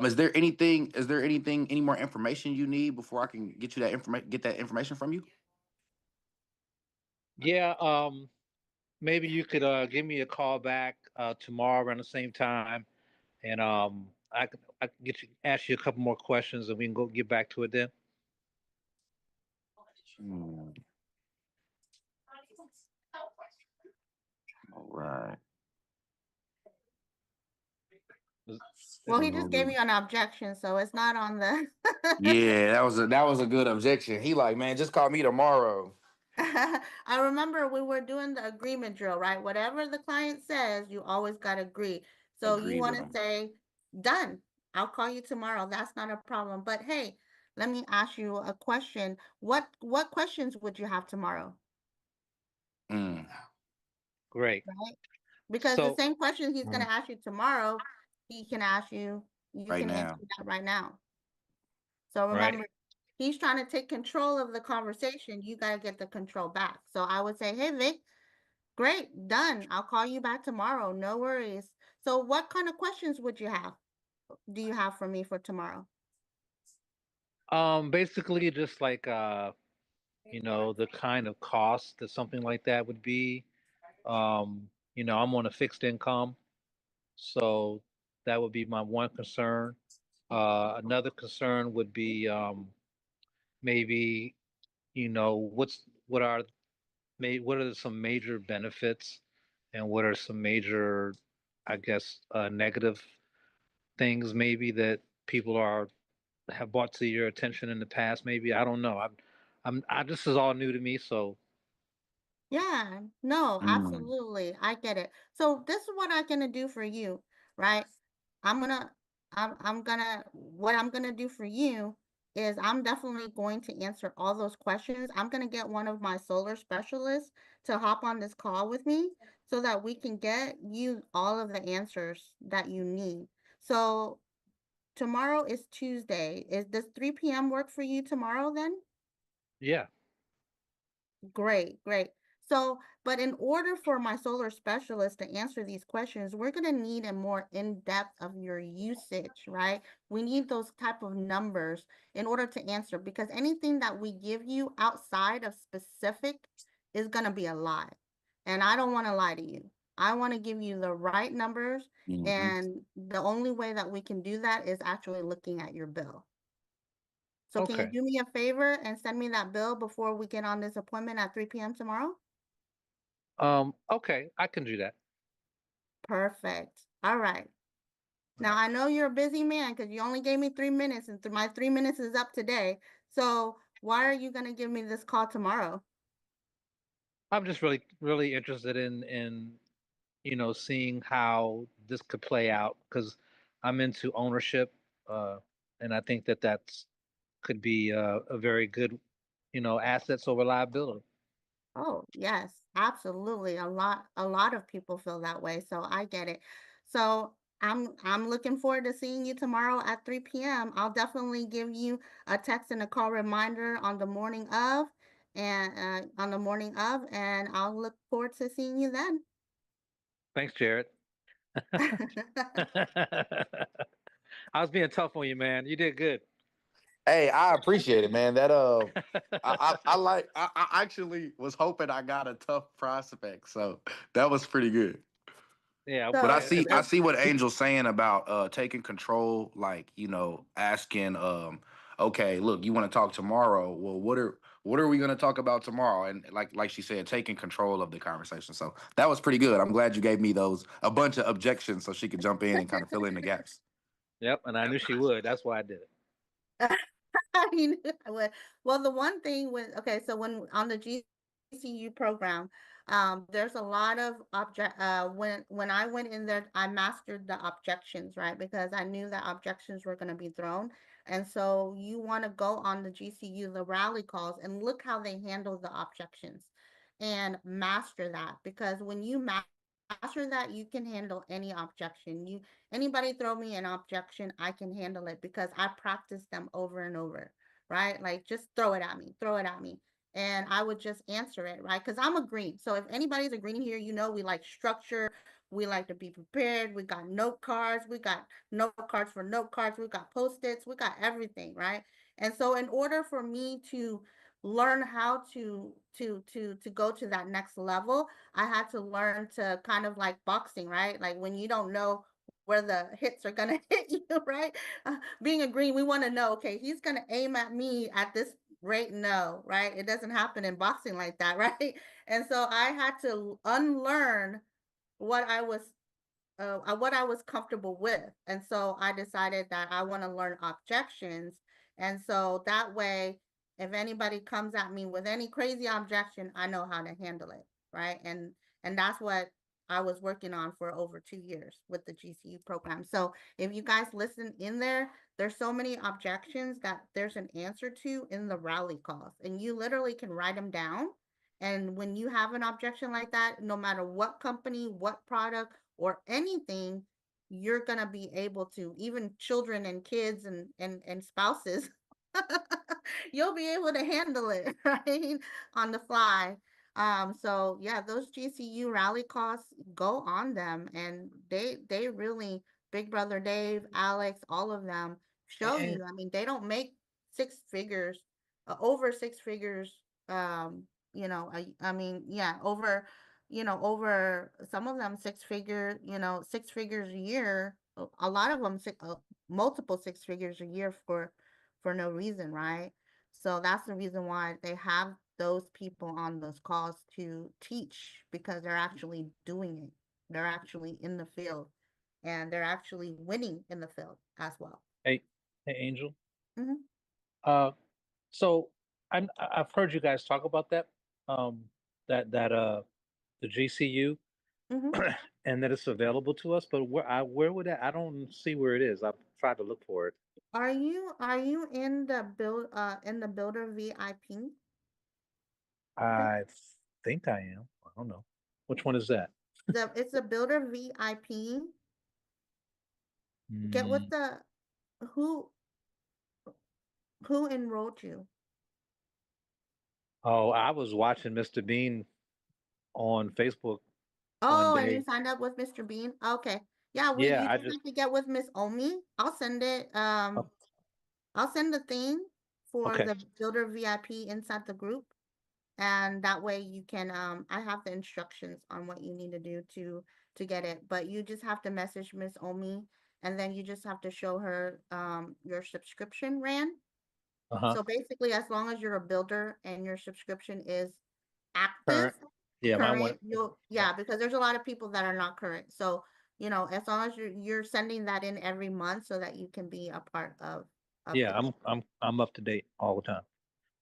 Is there anything, any more information you need before I can get that information from you? Yeah, maybe you could give me a call back tomorrow around the same time, and I can ask you a couple more questions, and we can go get back to it then. Hmm, all right. Is- Well, is- he just gave Um, me an objection, so it's not on the Yeah, that was a good objection. He like, man, just call me tomorrow. I remember we were doing the agreement drill, right? Whatever the client says, you always got to agree. So you Agree want with to him. say, done. I'll call you tomorrow. That's not a problem. But hey, let me ask you a question. What questions would you have tomorrow? Mm, Great. Right? Because the So, same question he's going mm, to ask you tomorrow, he can ask you, you right can answer now. that right now. So right. remember, he's trying to take control of the conversation. You got to get the control back. So I would say, hey, Vic, great, done. I'll call you back tomorrow. No worries. So what kind of questions would you have? Do you have for me for tomorrow? Basically, just like the kind of cost that something like that would be. I'm on a fixed income, so that would be my one concern. Another concern would be maybe what are some major benefits and what are some major, I guess, negative things maybe that people have brought to your attention in the past. Maybe I don't know. This is all new to me, so Yeah, no, Mm, absolutely. I get it. So this is what I'm gonna do for you, right? I'm gonna, what I'm gonna do for you is I'm definitely going to answer all those questions. I'm gonna get one of my solar specialists to hop on this call with me so that we can get you all of the answers that you need. So Tomorrow is Tuesday. Does 3 p.m. work for you tomorrow then? Yeah. Great, great. So, but in order for my solar specialist to answer these questions, we're going to need a more in-depth of your usage, right? We need those type of numbers in order to answer, because anything that we give you outside of specific is going to be a lie. And I don't want to lie to you. I want to give you the right numbers, Mhm. and the only way that we can do that is actually looking at your bill. So can you Okay. do me a favor and send me that bill before we get on this appointment at 3 p.m. tomorrow? Okay, I can do that. Perfect. All right. All Now right. I know you're a busy man because you only gave me 3 minutes, and my 3 minutes is up today. So why are you gonna give me this call tomorrow? I'm just really interested in seeing how this could play out because I'm into ownership, uh, and I think that that's could be a very good, assets over liability. Oh, yes, absolutely. A lot of people feel that way, so I get it. So I'm looking forward to seeing you tomorrow at 3 p.m. I'll definitely give you a text and a call reminder on the morning of, and I'll look forward to seeing you then. Thanks, Jared. I was being tough on you, man. You did good. Hey, I appreciate it, man. That I like. I actually was hoping I got a tough prospect, so that was pretty good. Yeah, But I So, see I so see what Angel's saying about taking control, like, asking okay, look, you want to talk tomorrow. Well, what are we gonna talk about tomorrow? And like she said, taking control of the conversation. So that was pretty good. I'm glad you gave me those a bunch of objections so she could jump in and kind of fill in the gaps. yep. And I knew she would. That's why I did it. I mean, well, the one thing with okay, so when on the GCU program, there's a lot of when I went in there, I mastered the objections, right? Because I knew that objections were going to be thrown. And so you want to go on the GCU, the rally calls, and look how they handle the objections and master that. Because when you master that, you can handle any objection. Anybody throw me an objection, I can handle it because I practice them over and over, right? Like just throw it at me, throw it at me. And I would just answer it, right? Because I'm a green. So if anybody's a green here, we like structure, we like to be prepared. We got note cards, we got note cards for note cards, we got post-its, we got everything, right? And so in order for me to learn how to go to that next level, I had to learn to kind of like boxing, right? Like when you don't know where the hits are gonna hit you, right? Being a green, we want to know, okay, he's gonna aim at me at this rate. No, right? It doesn't happen in boxing like that, right? And so I had to unlearn what I was what I was comfortable with. And so I decided that I want to learn objections. And so that way, if anybody comes at me with any crazy objection, I know how to handle it, right? And that's what I was working on for over 2 years with the GCU program. So if you guys listen in there, there's so many objections that there's an answer to in the rally calls, and you literally can write them down. And when you have an objection like that, no matter what company, what product, or anything, you're gonna be able to, even children and kids and spouses, you'll be able to handle it, right? On the fly. So yeah, those GCU rally costs, go on them, and they really, Big Brother Dave, Alex, all of them show And you. I mean, they don't make six figures, over six figures. I mean, yeah, over some of them six figures a year. A lot of them multiple six figures a year for no reason, right? So that's the reason why they have those people on those calls to teach, because they're actually doing it. They're actually in the field, and they're actually winning in the field as well. hey, hey, Angel. Hmm. Uh, so I've heard you guys talk about that. That the GCU Hmm. and that it's available to us, but where would that? I don't see where it is. I've tried to look for it. Are you in the builder VIP? group? I think I am. I don't know. Which one is that? It's a builder VIP. Get with Mm, the Who who enrolled you? Oh, I was watching Mr. Bean on Facebook one Oh, and you day. signed up with Mr. Bean? Okay. Yeah, well, Yeah, you I just just have to get with Miss Omi. I'll send it. oh, I'll send the thing for okay. the Builder VIP inside the group. And that way you can I have the instructions on what you need to do to get it. But you just have to message Miss Omi and then you just have to show her your subscription ran. Uh-huh. So basically as long as you're a builder and your subscription is active, Current. Yeah, mine current, went. you'll Yep. yeah, because there's a lot of people that are not current. So, as long as you're sending that in every month so that you can be a part of Yeah, the group. I'm up to date all the time.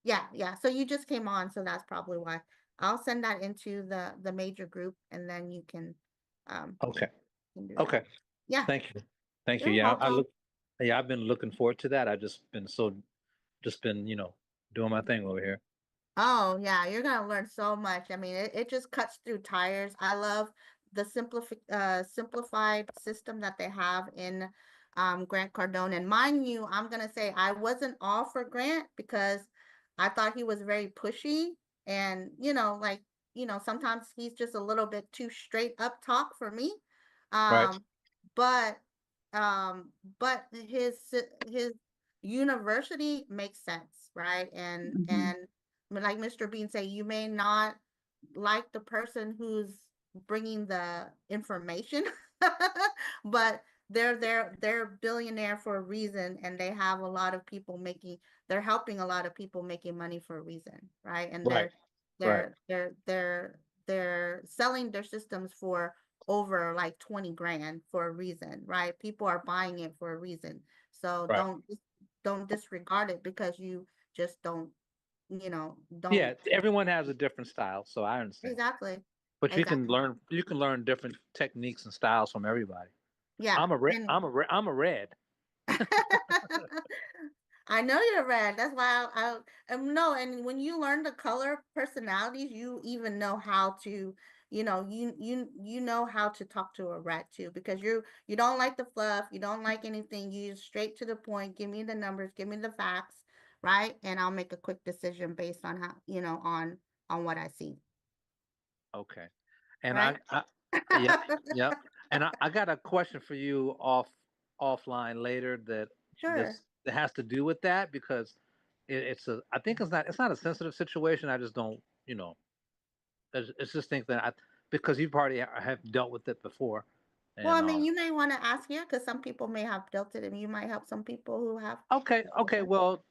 Yeah, yeah. So you just came on, so that's probably why. I'll send that into the major group and then um Okay. can do that. Okay. Yeah, Thank you. Thank you. you're Yeah, welcome. yeah, I've been looking forward to that. I've just been, doing my thing over here. Oh, yeah, you're gonna learn so much. I mean, it just cuts through tires. I love the simplified system that they have in Grant Cardone. And mind you, I'm gonna say I wasn't all for Grant because I thought he was very pushy and like, sometimes he's just a little bit too straight up talk for me. Right. Um, but but his university makes sense, right? And like Mr. Bean say, you may not like the person who's bringing the information, but they're billionaire for a reason, and they have a lot of people making. They're helping a lot of people making money for a reason, right? And Right. Right. they're selling their systems for over like 20 grand for a reason, right? People are buying it for a reason. So Right. don't disregard it because you just don't Yeah, everyone has a different style, so I understand. exactly. But Exactly. you can learn different techniques and styles from everybody. Yeah. And I'm a red. I know you're red. That's why no. And when you learn the color personalities, you even know how to, you know how to talk to a red too, because you don't like the fluff, you don't like anything. You just straight to the point. Give me the numbers, give me the facts, right? And I'll make a quick decision based on how, on what I see, Okay. And right? yeah, yep. And I got a question for you offline later Sure. that has to do with that because I think it's not a sensitive situation. I just don't, it's just things that because you've already have dealt with it before. Well, And I mean, you may want to ask here because some people may have dealt it, and you might help some people who have. okay, well,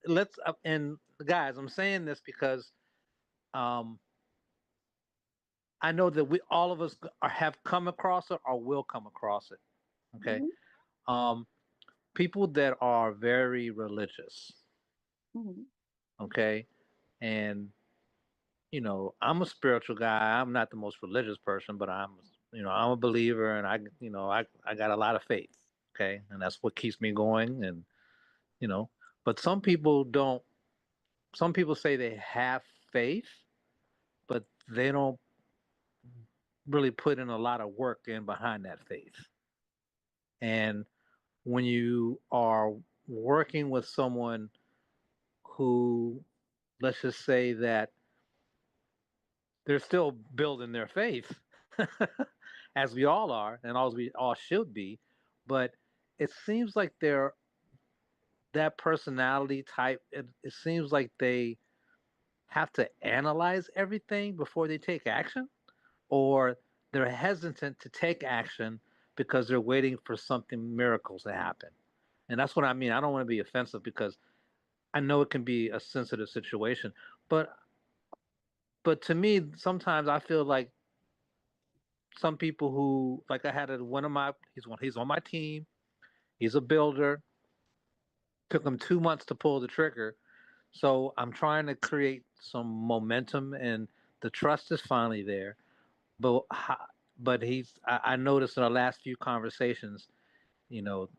let's and guys, I'm saying this because um I know that we all of us have come across it or will come across it. Okay. Mhm, Um, People that are very religious. mhm, Okay. And, I'm a spiritual guy. I'm not the most religious person, but I'm a believer and I got a lot of faith. Okay. And that's what keeps me going. And, you know, but some people say they have faith, but they don't really put in a lot of work in behind that faith. And when you are working with someone who, let's just say that they're still building their faith, as we all are, and as we all should be, but it seems like they're that personality type. It seems like they have to analyze everything before they take action, or they're hesitant to take action because they're waiting for something miracles to happen. And that's what I mean. I don't want to be offensive because I know it can be a sensitive situation, but to me, sometimes I feel like some people who like I had one of my he's on my team. He's a builder. Took him 2 months to pull the trigger. So I'm trying to create some momentum, and the trust is finally there. But I noticed in our last few conversations, you know,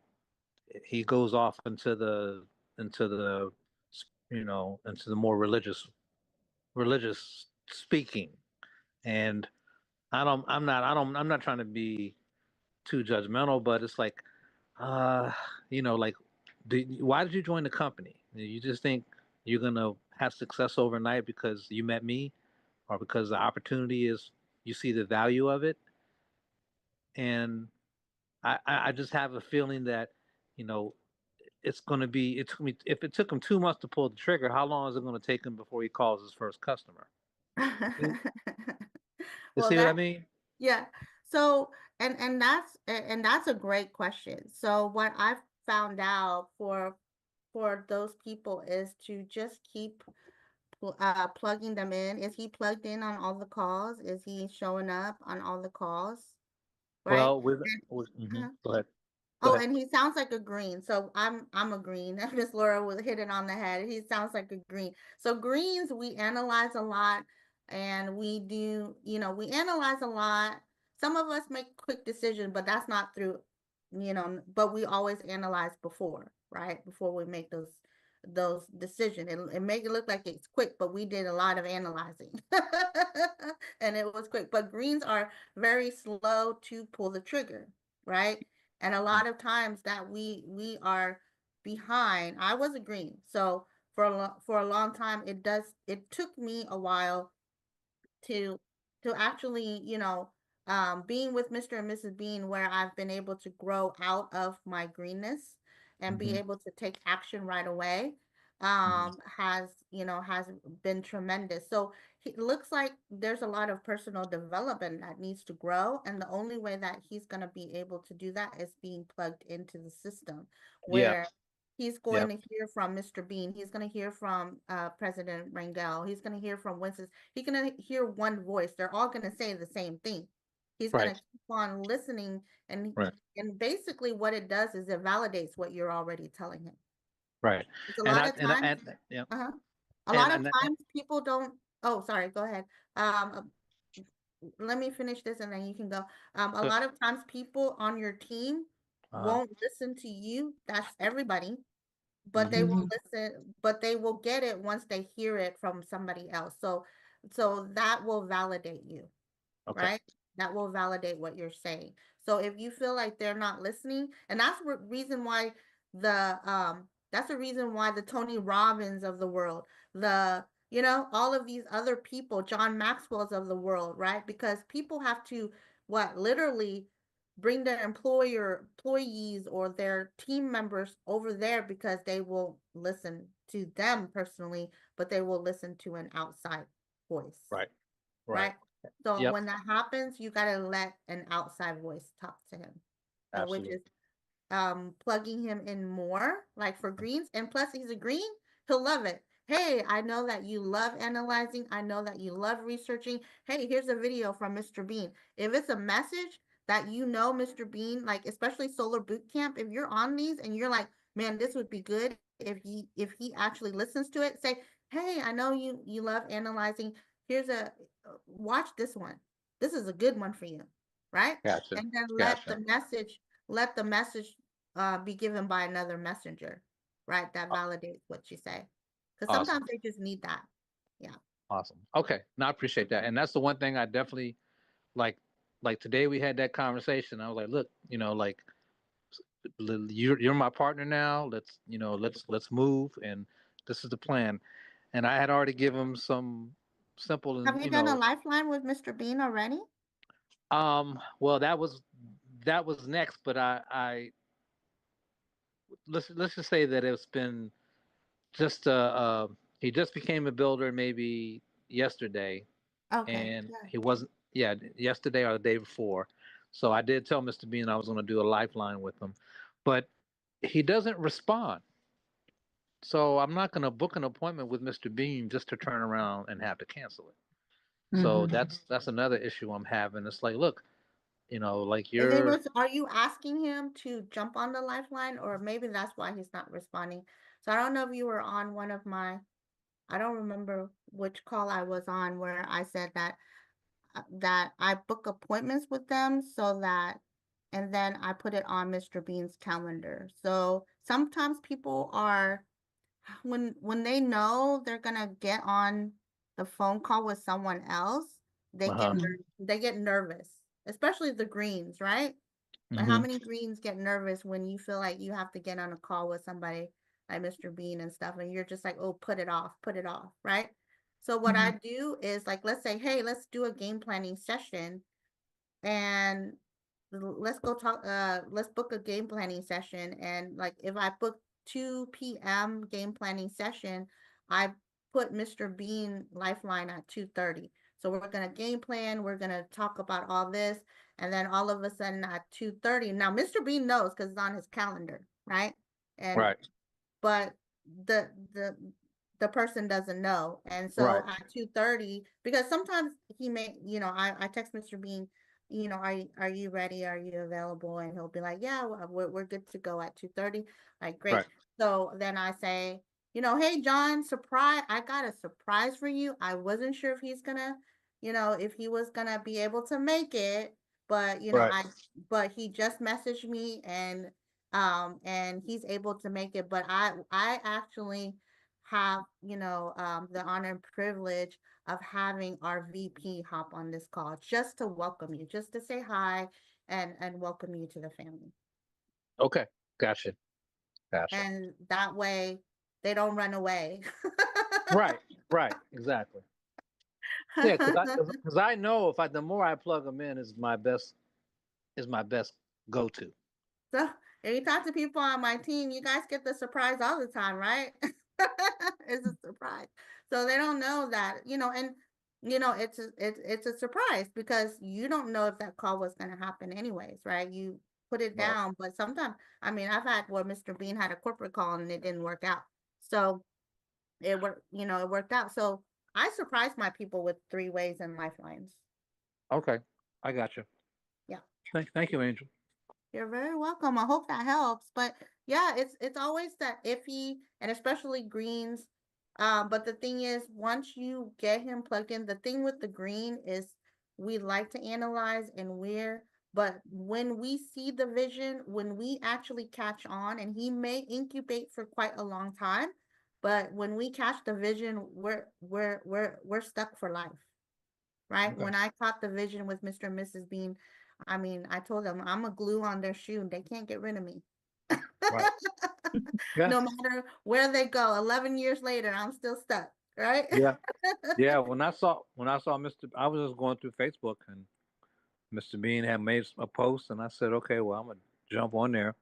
he goes off into the into the more religious speaking, and I'm not trying to be too judgmental, but it's like uh, like, why did you join the company? You just think you're gonna have success overnight because you met me, or because the opportunity is you see the value of it? And I just have a feeling that, you know, it's gonna be. It took me if it took him 2 months to pull the trigger. How long is it gonna take him before he calls his first customer? You you Well, see what I that mean? yeah. So and that's a great question. So what I've found out for those people is to just keep plugging them in. Is he plugged in on all the calls? Is he showing up on all the calls? Right? Well, And, go ahead. Go oh, ahead. and he sounds like a green. So I'm a green. Miss Laura was hit it on the head. He sounds like a green. So greens, we analyze a lot and we do, we analyze a lot. Some of us make quick decisions, but that's not through, but we always analyze before, right? Before we make those decisions. It make it look like it's quick, but we did a lot of analyzing. And it was quick. But greens are very slow to pull the trigger, right? And a lot of times that we are behind. I was a green, so for a long time it took me a while to actually, being with Mr. and Mrs. Bean, where I've been able to grow out of my greenness and be Hmm. able to take action right away, Hmm. has been tremendous. So it looks like there's a lot of personal development that needs to grow, and the only way that he's going to be able to do that is being plugged into the system, Yeah. where he's going Yep. to hear from Mr. Bean. He's going to hear from President Rangel. He's going to hear from Winston. He's going to hear one voice. They're all going to say the same thing. He's going Right. to keep on listening, and Right. basically what it does is it validates what you're already telling him. Right. It's a And lot I of and I, times. and yeah. Uh-huh. A lot And of and times people don't. Oh, sorry. Go ahead. Let me finish this and then you can go. A Good. lot of times people on your team Uh, won't listen to you. That's everybody, but they hmm. will Mhm. listen, but they will get it once they hear it from somebody else. So that will validate you, Okay. right? That will validate what you're saying. So if you feel like they're not listening, and reason why that's the reason why the Tony Robbins of the world, all of these other people, John Maxwell's of the world, right? Because people have to literally bring their employees or their team members over there because they will listen to them personally, but they will listen to an outside voice, Right. Right. right? So Yep. when that happens, you gotta let an outside voice talk to him. So which Absolutely. is plugging him in more, like for greens. And plus he's a green, he'll love it. Hey, I know that you love analyzing. I know that you love researching. Hey, here's a video from Mr. Bean. If it's a message that Mr. Bean, like especially Solar Boot Camp, if you're on these and you're like, man, this would be good if he actually listens to it, say, hey, I know you love analyzing. Here's a watch this one. This is a good one for you, right? Gotcha. And then Gotcha. let the message be given by another messenger, right? That Aw- validates what you say. Because Awesome. sometimes they just need that. Yeah. Awesome. Okay. No, I appreciate that. And that's the one thing I definitely like. Like today we had that conversation. I was like, look, like you're my partner now. Let's move, and this is the plan. And I had already given him some simple Have and you done a lifeline with Mr. Bean already? well, that was next, but let's just say that it's been just he just became a builder maybe yesterday, Okay. and Yeah. he wasn't, yeah, yesterday or the day before. So I did tell Mr. Bean I was going to do a lifeline with him, but he doesn't respond. So I'm not going to book an appointment with Mr. Bean just to turn around and have to cancel it. So Mhm. that's another issue I'm having. It's like, look, like Are you asking him to jump on the lifeline, or maybe that's why he's not responding? So I don't know if you were on one of my, I don't remember which call I was on where I said that I book appointments with them so that, and then I put it on Mr. Bean's calendar. So sometimes people are, when they know they're gonna get on the phone call with someone else, uh-huh. they get nervous, especially the greens, right? Like, how Mhm. many greens get nervous when you feel like you have to get on a call with somebody like Mr. Bean and stuff, and you're just like, oh, put it off, right? So what I do is like, let's say, hey, let's do a game planning session, and let's go talk. Let's book a game planning session, and like, if I book 2 p.m. game planning session, I put Mr. Bean Lifeline at 2:30. So we're gonna game plan. We're gonna talk about all this, and then all of a sudden at 2:30, now Mr. Bean knows because it's on his calendar, right? And Right. but the the the person doesn't know. And so Right. at 2:30, because sometimes he may, I text Mr. Bean, are you ready? Are you available? And he'll be like, yeah, we're good to go at 2:30. Like, great. Right. So then I say, hey, John, surprise, I got a surprise for you. I wasn't sure if if he was gonna be able to make it, but Right. but he just messaged me, and he's able to make it. But I actually have, the honor and privilege of having our VP hop on this call just to welcome you, just to say hi and welcome you to the family. Okay. Gotcha. Gotcha. And that way they don't run away. Right. Right. Exactly. Yeah, because I know if the more I plug them in is my best go to. So if you talk to people on my team, you guys get the surprise all the time, right? It's a surprise. So they don't know that, and it's a surprise because you don't know if that call was gonna happen anyways, right? You put it Right. down, but sometimes, I mean, I've had where Mr. Bean had a corporate call and it didn't work out. So it worked out. So I surprise my people with 3 ways and lifelines. Okay. I got you. Yeah. Thank you, Angel. You're very welcome. I hope that helps. But yeah, it's always that iffy, and especially greens. But the thing is, once you get him plugged in, the thing with the green is we like to analyze but when we see the vision, when we actually catch on, and he may incubate for quite a long time, but when we catch the vision, we're stuck for life, right? Okay. When I caught the vision with Mr. and Mrs. Bean, I mean, I told them I'm a glue on their shoe. They can't get rid of me. Right. Yeah. No matter where they go, 11 years later, I'm still stuck, right? Yeah. Yeah. When I saw Mr. I was just going through Facebook and Mr. Bean had made a post and I said, okay, well I'm gonna jump on there.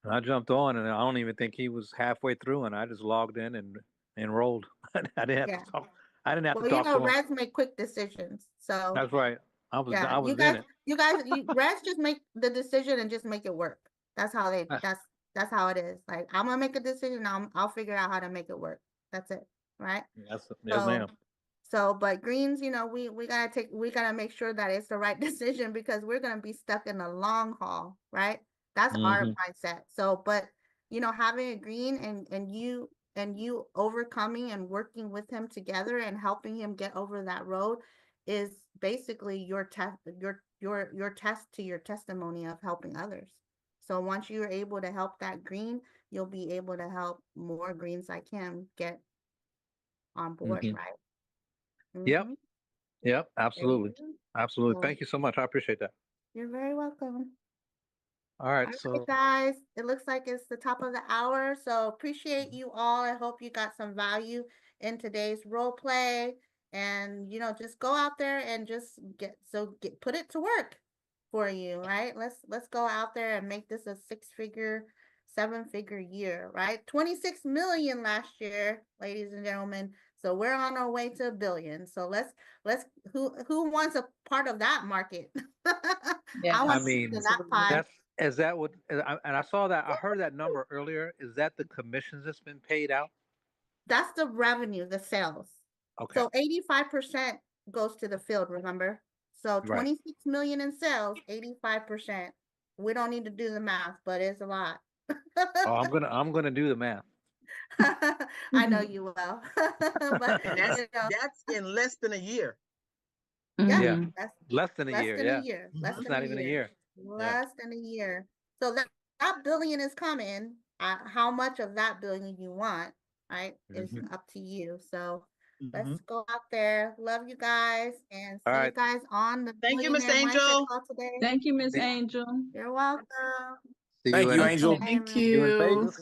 And I jumped on and I don't even think he was halfway through and I just logged in and enrolled. I didn't have to Yeah. talk. I didn't have to Well, talk to him. Reds make quick decisions. So That's right. yeah, I was in it. Reds just make the decision and just make it work. That's how that's how it is. Like, I'm gonna make a decision. I'll figure out how to make it work. That's it, right? Yes, So ma'am. but greens, we gotta make sure that it's the right decision because we're gonna be stuck in the long haul, right? That's our Hmm. mindset. So, but having a green and you overcoming and working with him together and helping him get over that road is basically your test, your test to your testimony of helping others. So once you're able to help that green, you'll be able to help more greens like him get on board, Hmm. right? Yep. Mm-hmm. Yep. There you Absolutely. go. Absolutely. So Thank you so much. I appreciate that. you're very welcome. All All right. right, So, guys. It looks like it's the top of the hour. So appreciate you all. I hope you got some value in today's role play. And just go out there and just put it to work for you, right? Let's go out there and make this a 6-figure, 7-figure year, right? 26 million last year, ladies and gentlemen. So we're on our way to 1 billion. So let's who wants a part of that market? I I want Yes. to in mean, that pie. is that what, and I saw that, I heard that number earlier. Is that the commissions that's been paid out? That's the revenue, the sales. Okay. So 85% goes to the field, remember? So Right. 26 million in sales, 85%. We don't need to do the math, but it's a lot. Oh, I'm gonna do the math. I know you will. But And that's in less than a year. yeah, Yeah. Mm-hmm. that's Less than a less year. than a Yeah. year. Less Mhm. It's than a not even a year. year. Yeah. Less than a year. So that billion is coming. How much of that billion you want, right, is Hmm. up to you. So Let's go out there. Love you guys and All see you right. guys on the Thank you, Miss Millionaire Mindset Angel. call today. Thank you, Miss See Angel. You're welcome. see you Thank you, in Okay. Angel. Bye, Thank everyone. see you in you. Vegas.